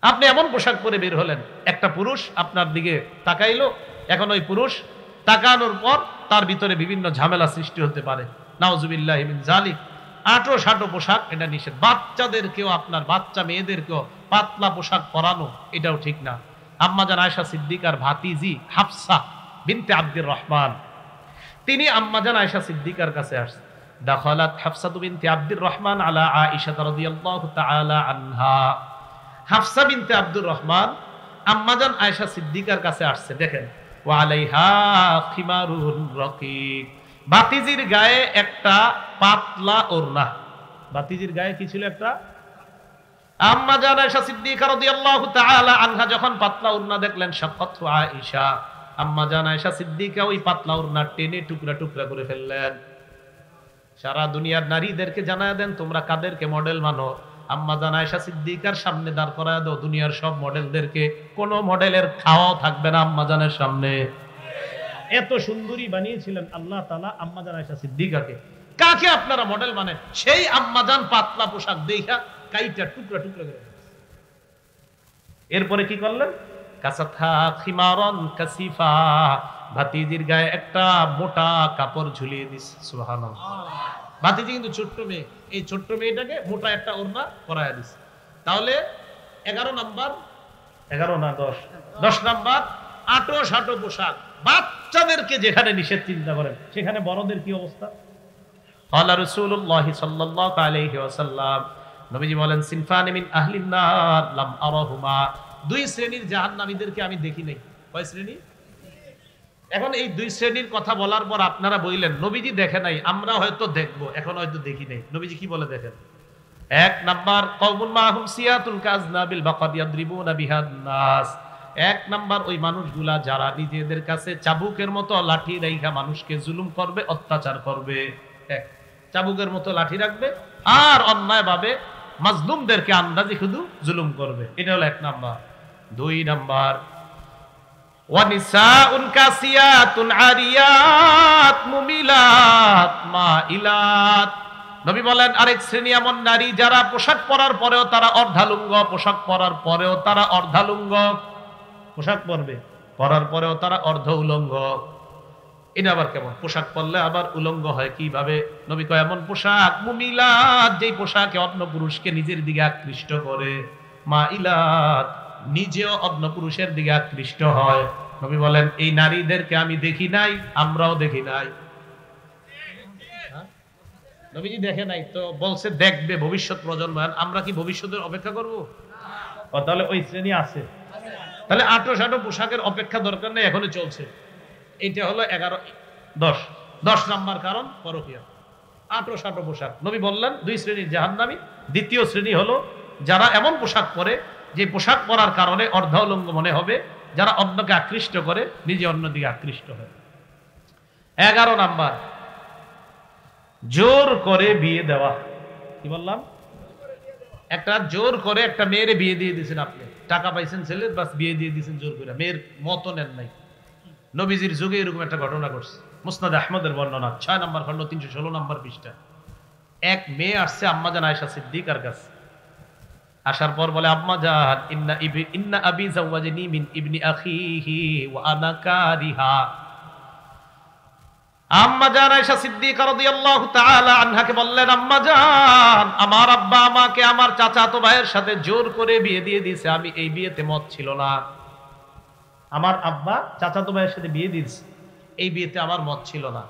আপনি এমন পোশাক পরে বের হলেন, একটা পুরুষ আপনার দিকে তাকাইলো, এখন ওই পুরুষ তাকানোর পর তার ভিতরে বিভিন্ন ঝামেলা সৃষ্টি হতে পারে, নাউজুবিল্লাহি মিন যালিক। আঁটো-সাঁটো পোশাক এটা নিষেধ। বাচ্চাদেরকেও, আপনার বাচ্চা মেয়েদেরকেও পাতলা পোশাক পরানো এটাও ঠিক না। আম্মাজান আয়েশা সিদ্দিকার ভাতিজি হাফসা বিনতে আব্দুর রহমান, তিনি আম্মাজান আয়েশা সিদ্দিকার কাছে আসছেন। দাখালাত হাফসা বিনতে আব্দুর রহমান আলা আয়েশা রাদিয়াল্লাহু তাআলা আনহা। হাফসা বিনতে আব্দুর রহমান আম্মাজান আয়েশা সিদ্দিকার কাছে আসছে। দেখেন, ওয়া আলাইহা খিমারুন রাকিক, ভাতিজির গায়ে একটা পাতলা ওড়না। ভাতিজির গায়ে কি ছিল? একটা। আম্মাজান আয়েশা সিদ্দিকা রাদিয়াল্লাহু তাআলা আনহা যখন পাতলা ওড়না দেখলেন, শাক্কাতু আয়েশা, আম্মাজান আয়েশা সিদ্দিকা ওই পাতলা ওড়না টেনে টুকরা টুকরা করে ফেললেন। সারা দুনিয়ার নারীদেরকে জানায় দেন তোমরা কাদেরকে মডেল মানো, আম্মাজান আয়েশা সিদ্দিকার সামনে দাঁড় করায় দাও দুনিয়ার সব মডেলদেরকে, কোন মডেলের খাওয়াও থাকবে না আম্মাজানের সামনে। এত সুন্দরী বানিয়েছিলেন আল্লাহ তাআলা আম্মাজান আয়েশা সিদ্দিকাকে। কাকে আপনারা মডেল মানেন? সেই আম্মাজান পাতলা পোশাক দেখা কাইটা টুকরা টুকরা করে। এরপরে কি করলেন? কাসাথা খিমারন কাসিফা, ভাতিজির গায়ে একটা মোটা কাপড় ঝুলিয়ে দিস। সুবহানাল্লাহ। ভাতিজি কিন্তু ছোট্ট মেয়ে, এই ছোট্ট মেয়েটাকে মোটা একটা ওড়না পরায়া দিস। তাহলে 11 নাম্বার, 11 না 10, 10 নাম্বার আঁটো-সাঁটো পোশাক। বাচ্চাদেরকে যেখানে নিষেধ চিন্তা করেন, সেখানে বড়দের কি অবস্থা? ক্বালা রাসূলুল্লাহ সাল্লাল্লাহু আলাইহি ওয়াসাল্লাম, নবীজি বলেন সিনফানি মিন আহলিন নার লাম আরাহুমা, 2 শ্রেণীর জাহান্নামীদেরকে আমি দেখি নাই। কয় শ্রেণী? এখন এই 2 শ্রেণীর কথা বলার পর আপনারা বললেন নবীজি দেখে নাই, আমরা হয়তো দেখবো, এখন হয়তো দেখি নাই। নবীজি কি বলে দেখেন? 1 নাম্বার কওমুন মাহুম সিয়াতুল কাজনাবিল বাকাদ ইয়াদরিবুনা বিহান নাস। 1 নাম্বার ওই মানুষগুলা যারা নিজেদের কাছে চাবুকের মতো লাঠি রাইখা মানুষকে জুলুম করবে, অত্যাচার করবে। চাবুকের মতো লাঠি রাখবে আর অন্যায় ভাবে মাজলুমদেরকে আন্দাজি শুধু জুলুম করবে। এটা হলো 1 নাম্বার। 2 নাম্বার ওয়ানিসাউন কাসিয়াতুন আরিয়াত মুমিলাত মাইলাত। নবী বলেন আরেক শ্রেণী এমন নারী যারা পোশাক পরার পরেও তারা অর্ধালুঙ্গ, পোশাক পরার পরেও তারা অর্ধালুঙ্গ, পোশাক পরবে পরার পরেও তারা অর্ধ উলঙ্গ। এটা আবার কেমন? পোশাক পরলে আবার উলঙ্গ হয় কিভাবে? নবী কয় এমন পোশাক মুমিলাত, যেই পোশাকে অন্য পুরুষকে নিজের দিকে আকৃষ্ট করে, মাইলাত, নিজেও অন্য পুরুষের দিকে আকৃষ্ট হয়। নবী বলেন এই নারীদেরকে আমি দেখি নাই, আমরাও দেখি নাই। নবীজি দেখে নাই তো বলছে দেখবে ভবিষ্যৎ প্রজন্ম। আমরা কি ভবিষ্যতের অপেক্ষা করব? তাহলে ওই শ্রেণী আছে। তাহলে ৮০ পোশাকের অপেক্ষা দরকার নেই, এখনো চলছে। এইটা হলো ১১-১০ নাম্বার কারণ পরকীয়া। ৮০ পোশাক নবী বললেন ২ শ্রেণীর জাহান্নামী। দ্বিতীয় শ্রেণী হলো যারা এমন পোশাক পরে যে পোশাক পরার কারণে অর্ধাঙ্গ মনে হবে, যারা অন্যকে আকৃষ্ট করে, নিজে অন্যদিকে আকৃষ্ট হয়। ১১ নাম্বার জোর করে বিয়ে দেওয়া। কি বললাম? একটা জোর করে একটা মেয়েরে বিয়ে দিয়ে দিয়েছেন আপনি, টাকা পাইছেন ছেলের, বাস বিয়ে দিয়ে দিয়েছেন জোর করে, মেয়ের মত নেন নাই। নবীজির যুগে এরকম একটা ঘটনা ঘটছে, মুসনাদ আহমদের বর্ণনা ৬ নম্বর খন্ড ৩১৬ নম্বর পৃষ্ঠা। এক মেয়ে আসছে আম্মাজান আয়েশা সিদ্দিকার কাছে। আসার পর বলে, আম্মাজান ইন্না আবি যাওয়াজনি মিন ইবনি আখিহি ওয়া আনা কারিহা। আম্মাজান আয়েশা সিদ্দিকা রাদিয়াল্লাহু তাআলা আনহাকে বললেন, আম্মাজান আমার আব্বা আমাকে আমার চাচাতো ভাইয়ের সাথে জোর করে বিয়ে দিয়ে দিয়েছে, আমি এই বিয়েতে মত ছিল না। আমার আব্বা চাচাতো ভাইয়ের সাথে বিয়ে দিয়েছে, এই বিয়েতে আমার মত ছিল না।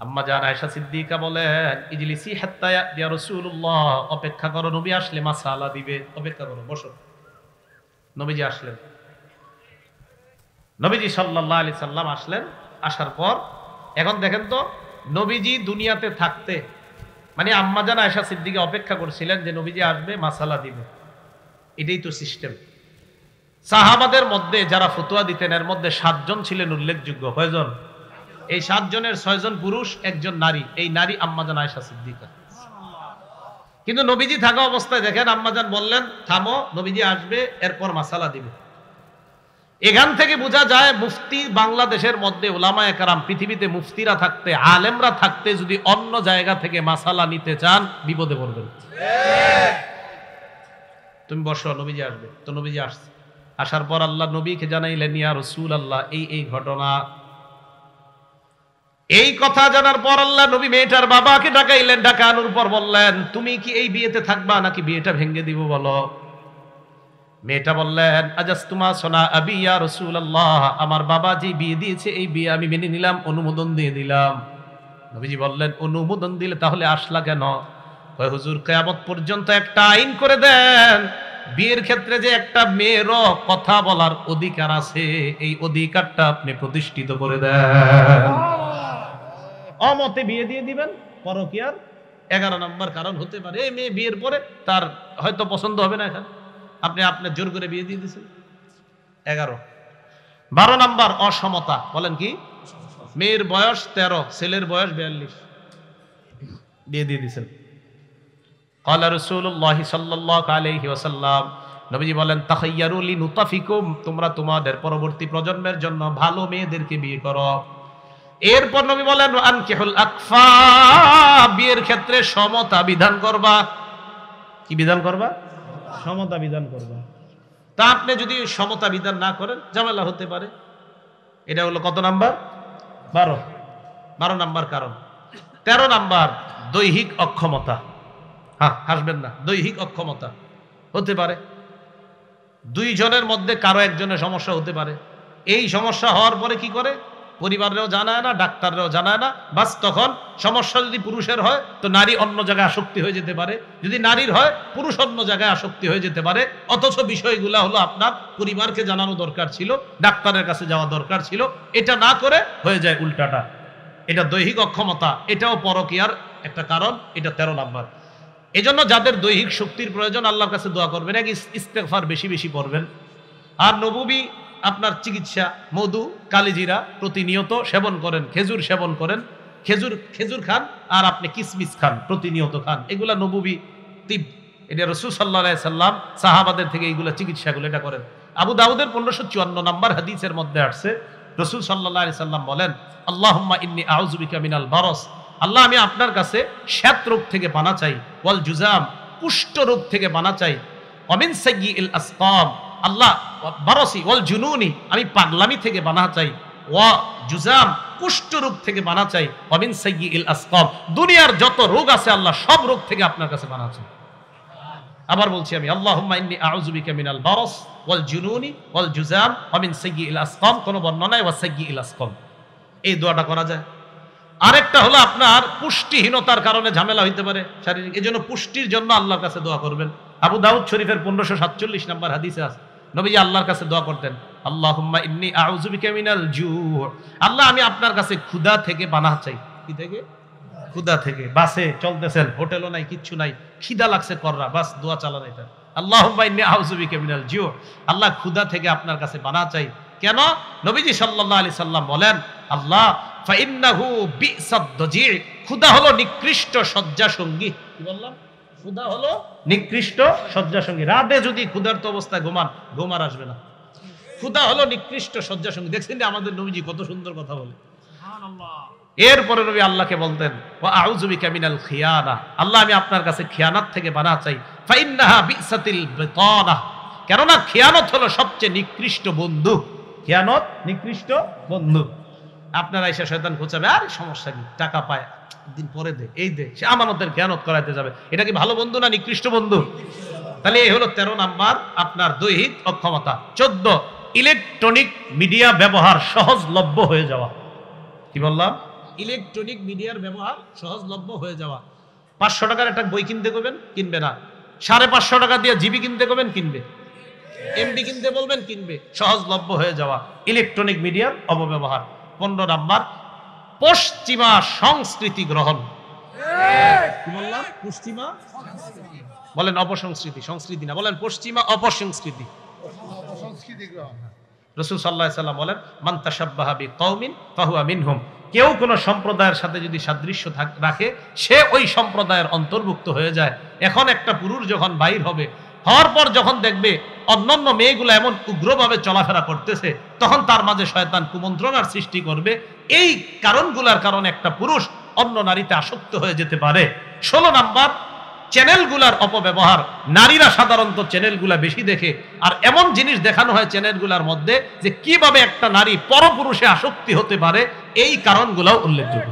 আম্মাজান আয়েশা সিদ্দিকা বলেন, ইজলিসি হাত্তা ইয়া রাসূলুল্লাহ, অপেক্ষা করো, নবী আসলে মাসালা দিবে, অপেক্ষা করো, বসো। নবীজি আসলেন, নবীজি সাল্লাল্লাহু আলাইহি সাল্লাম আসলেন। আসার পর এখন দেখেন তো, নবীজি দুনিয়াতে থাকতে মানে আম্মাজান আয়েশা সিদ্দিকা অপেক্ষা করছিলেন যে নবীজি আসবে, মাসালা দিবে। এটাই তো সিস্টেম। সাহাবাদের মধ্যে যারা ফতোয়া দিতেন এর মধ্যে ৭ জন ছিলেন উল্লেখযোগ্য। কয়জন? এই ৭ জনের ৬ জন পুরুষ, ১ জন নারী। এই নারী আম্মাজান আয়েশা সিদ্দিকা। কিন্তু নবীজি থাকা অবস্থায় দেখেন আম্মাজান বললেন, থামো, নবীজি আসবে, এরপর মাসালা দিবে। এখান থেকে বোঝা যায় মুফতি বাংলাদেশের মধ্যে, উলামায়ে কেরাম, পৃথিবীতে মুফতিরা থাকতে, আলেমরা থাকতে যদি অন্য জায়গা থেকে মাসালা নিতে চান বিপদে পড়বেন। তুমি বসো, নবীজি আসবে। তো নবীজি আসছে। আসার পর আল্লাহ নবীকে জানাইলেন, ইয়া রাসূলুল্লাহ এই ঘটনা। এই কথা জানার পর আল্লাহ নবী মেয়েটার বাবাকে ডাকাইলেন। ডাকানোর পর বললেন, তুমি কি এই বিয়েতে থাকবা নাকি বিয়েটা ভেঙে দিব বলো। মেয়েটা বললেন, আজাস্তুমা সোনা আবি ইয়া রাসূলুল্লাহ, আমার বাবা যে বিয়ে দিয়েছে এই বিয়ে আমি মেনে নিলাম, অনুমোদন দিয়ে দিলাম। নবীজি বললেন, অনুমোদন দিলে তাহলে আসলা কেন? কয়, হুজুর কিয়ামত পর্যন্ত একটা আইন করে দেন, বিয়ের ক্ষেত্রে যে একটা মেয়েরও কথা বলার অধিকার আছে, এই অধিকারটা আপনি প্রতিষ্ঠিত করে দেন। অমতে বিয়ে দিয়ে দিবেন, পরকীয়ার ১১ নম্বর কারণ হতে পারে এই মেয়ে বিয়ের পরে তার হয়তো পছন্দ হবে না, এখন আপনি আপনার জোর করে বিয়ে দিয়ে দিয়েছেন। ১১। ১২ নম্বর অসমতা। বলেন কি? মেয়ের বয়স ১৩, ছেলের বয়স ৪২, বিয়ে দিয়ে দিয়েছেন। ক্বালা রাসূলুল্লাহ সাল্লাল্লাহু আলাইহি ওয়াসাল্লাম, নবীজি বলেন, তাখায়্যারু লিনুতাফিকুম, তোমরা তোমাদের পরবর্তী প্রজন্মের জন্য ভালো মেয়েদেরকে বিয়ে করো। এরপর নবী বলেন, আনকিহুল আকফা, বিয়ের ক্ষেত্রে সমতা বিধান করবা। কি বিধান করবা? সমতা বিধান করবা। তা আপনি যদি সমতা বিধান না করেন ঝামেলা হতে পারে। এটা হলো কত নাম্বার? ১২। ১২ নাম্বার কারণ। ১৩ নাম্বার দৈহিক অক্ষমতা। হাসবেন না, দৈহিক অক্ষমতা হতে পারে। ২ জনের মধ্যে কারো একজনের সমস্যা হতে পারে। এই সমস্যা হওয়ার পরে কি করে? পরিবারেও জানায় না, ডাক্তাররাও জানায় না। বাস তখন সমস্যা যদি পুরুষের হয় তো নারী অন্য জায়গায় আসক্তি হয়ে যেতে পারে, যদি নারীর হয় পুরুষ অন্য জায়গায় আসক্তি হয়ে যেতে পারে। অথচ বিষয়গুলো হলো আপনার পরিবারকে জানানো দরকার ছিল, ডাক্তারের কাছে যাওয়া দরকার ছিল। এটা না করে হয়ে যায় উল্টাটা। এটা দৈহিক অক্ষমতা, এটাও পরকীয়ার একটা কারণ। এটা ১৩ নাম্বার। এজন্য যাদের দৈহিক শক্তির প্রয়োজন আল্লাহর কাছে দোয়া করবেন, এক ইস্তেগফার বেশি বেশি পড়বেন। আর নববী আপনার চিকিৎসা, মধু, কালিজিরা প্রতিনিয়ত সেবন করেন, খেজুর সেবন করেন, খেজুর খান, আর আপনি কিসমিস খান, প্রতিনিয়ত খান। এগুলা নববী তিব। এটা রাসূল সাল্লাল্লাহু আলাইহি সাল্লাম সাহাবাদের থেকে এইগুলা চিকিৎসাগুলো এটা করেন। আবু দাউদের ১৫৫৪ নম্বর হাদিসের মধ্যে আসছে, রাসূল সাল্লাল্লাহু আলাইহি সাল্লাম বলেন, আল্লাহুম্মা ইন্নী আউযু বিকা মিনাল বারাস, আল্লাহ আমি আপনার কাছে শ্বেত রোগ থেকে পানা চাই, ওয়াল জুজাম, কুষ্ঠ রোগ থেকে পানা চাই, ওয়া মিন সাইয়্যিল আসকাম, আল্লাহ বারসি ওয়াল জুনুনি, আমি পাগলামি থেকে বানা চাই, ওয়া জুজাম, কুষ্ঠ রোগ থেকে বানা চাই, ওয়া মিন সাইয়্যিল আসকাম, দুনিয়ার যত রোগ আছে আল্লাহ সব রোগ থেকে আপনার কাছে বানা চাই। আবার বলছি আমি, আল্লাহুম্মা ইন্নী আউযু বিকা মিনাল বারাস ওয়াল জুনুনি ওয়াল জুজাম ওয়া মিন সাইয়্যিল আসকাম, কোন বর্ণনায় ওয়া সাইয়্যিল আসকাম। এই দোয়াটা করা যায়। আরেকটা হলো আপনার পুষ্টিহীনতার কারণে ঝামেলা হইতে পারে শারীরিক, এই জন্য পুষ্টির জন্য আল্লাহর কাছে দোয়া করবেন। আবু দাউদ শরীফের 1547 নম্বর হাদিসে আছে নবীজি আল্লাহর কাছে দোয়া করতেন, আল্লাহুম্মা ইন্নী আউযু বিকা মিনাল জু', আল্লাহ আমি আপনার কাছে ক্ষুধা থেকে পানাহ চাই। কি থেকে? ক্ষুধা থেকে। বাসে চলতেছেন, হোটেলও নাই, কিচ্ছু নাই, খিদা লাগছে কররা, বাস দোয়া চালান এটা, আল্লাহুম্মা ইন্নী আউযু বিকা মিনাল জু', আল্লাহ ক্ষুধা থেকে আপনার কাছে পানাহ চাই। কেন? নবীজি সাল্লাল্লাহু আলাইহি সাল্লাম বলেন, আল্লাহ ফাইন্নাহু বিসাদ দাজি', ক্ষুধা হলো নিকৃষ্ট শয্যা সঙ্গী। কি বললাম? ক্ষুধা হলো নিকৃষ্ট শয্যা সঙ্গী। রাতে যদি ক্ষুধার্ত অবস্থায় ঘুমান, ঘুমার আসবে না। ক্ষুধা হলো নিকৃষ্ট শয্যা সঙ্গী। দেখছেন যে আমাদের নবীজি কত সুন্দর কথা বলে। সুবহানাল্লাহ। এরপরে নবী আল্লাহকে বলতেন, ওয়া আউযু বিকা মিনাল খিয়ানা, আল্লাহ আমি আপনার কাছে খিয়ানাত থেকে পানাহ চাই। ফাইন্নাহা বিসাতিল বিতানা, কেননা খিয়ানত হলো সবচেয়ে নিকৃষ্ট বন্ধু। খিয়ানত নিকৃষ্ট বন্ধু। আপনারা এসে শয়তান খোঁচাবে, আরে সমস্যা কি, টাকা পায়, দিন পরে দে, এই দে, সে আমানতের খেয়ানত করাইতে যাবে। এটা কি ভালো বন্ধু না নিকৃষ্ট বন্ধু? তাহলে এই হলো 13 নাম্বার আপনার দৈহিক অক্ষমতা। 14, ইলেকট্রনিক মিডিয়া ব্যবহার সহজলভ্য হয়ে যাওয়া। কি বললাম? ইলেকট্রনিক মিডিয়ার ব্যবহার সহজলভ্য হয়ে যাওয়া। 500 টাকার একটা বই কিনতে করবেন, কিনবে না। 550 টাকা দিয়ে জিবি কিনতে করবেন, কিনবে। এমবি কিনতে বলবেন, কিনবে। সহজলভ্য হয়ে যাওয়া ইলেকট্রনিক মিডিয়ার অপব্যবহার। 15 নাম্বার, পশ্চিমা সংস্কৃতি গ্রহণ। কি বললাম? পশ্চিমা বলেন অপসংস্কৃতি, সংস্কৃতি না, বলেন পশ্চিমা অপসংস্কৃতি। রাসূল সাল্লাল্লাহু আলাইহি সাল্লাম বলেন, মান তাশাব্বাহা বিকওমিন ফাহুয়া মিনহুম, কেউ কোন সম্প্রদায়ের সাথে যদি সাদৃশ্য রাখে সে ওই সম্প্রদায়ের অন্তর্ভুক্ত হয়ে যায়। এখন একটা পুরুষ যখন বাইর হবে, হওয়ার পর যখন দেখবে অন্যান্য মেয়েগুলো এমন উগ্রভাবে চলাফেরা করতেছে, তখন তার মাঝে শয়তান কুমন্ত্রণার সৃষ্টি করবে। এই কারণগুলোর কারণে একটা পুরুষ অন্য নারীতে আসক্ত হয়ে যেতে পারে। 16 নাম্বার, চ্যানেলগুলার অপব্যবহার। নারীরা সাধারণত চ্যানেলগুলা বেশি দেখে, আর এমন জিনিস দেখানো হয় চ্যানেলগুলার মধ্যে যে কিভাবে একটা নারী পরপুরুষে আসক্তি হতে পারে, এই কারণগুলাও উল্লেখযোগ্য।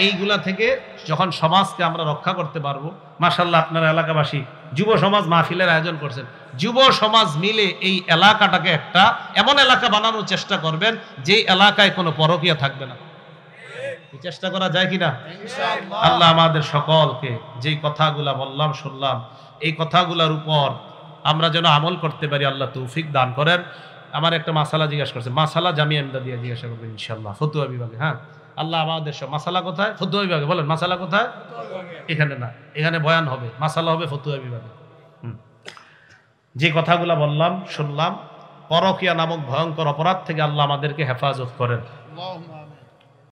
এইগুলা থেকে যখন সমাজকে আমরা রক্ষা করতে পারবো, মাশাআল্লাহ আপনারা এলাকাবাসী যুব সমাজ মাহফিলের আয়োজন করছেন, যুব সমাজ মিলে এই এলাকাটাকে একটা এমন এলাকা বানানোর চেষ্টা করবেন যে এলাকায় কোনো পরকীয়া থাকবে না। চেষ্টা করা যায় কিনা? ইনশাআল্লাহ। আল্লাহ আমাদের সকলকে যেই কথাগুলা বললাম শুনলাম, এই কথাগুলোর উপর আমরা যেন আমল করতে পারি, আল্লাহ তৌফিক দান করেন। আমার একটা মাসালা জিজ্ঞাসা করছে, মাসালা জামিয়া ইমদাদিয়া জিজ্ঞাসা করবেন ইনশাআল্লাহ, ফতুয়া বিভাগে। হ্যাঁ, আল্লাহ আমাদের সব। মাসালা কোথায়? ফতুয়া বিভাগে। বলেন মাসালা কোথায়? এখানে না, এখানে বয়ান হবে, মাসালা হবে ফতুয়া বিভাগে। যে কথাগুলা বললাম শুনলাম, পরকীয়া নামক ভয়ঙ্কর অপরাধ থেকে আল্লাহ আমাদেরকে হেফাজত করেন।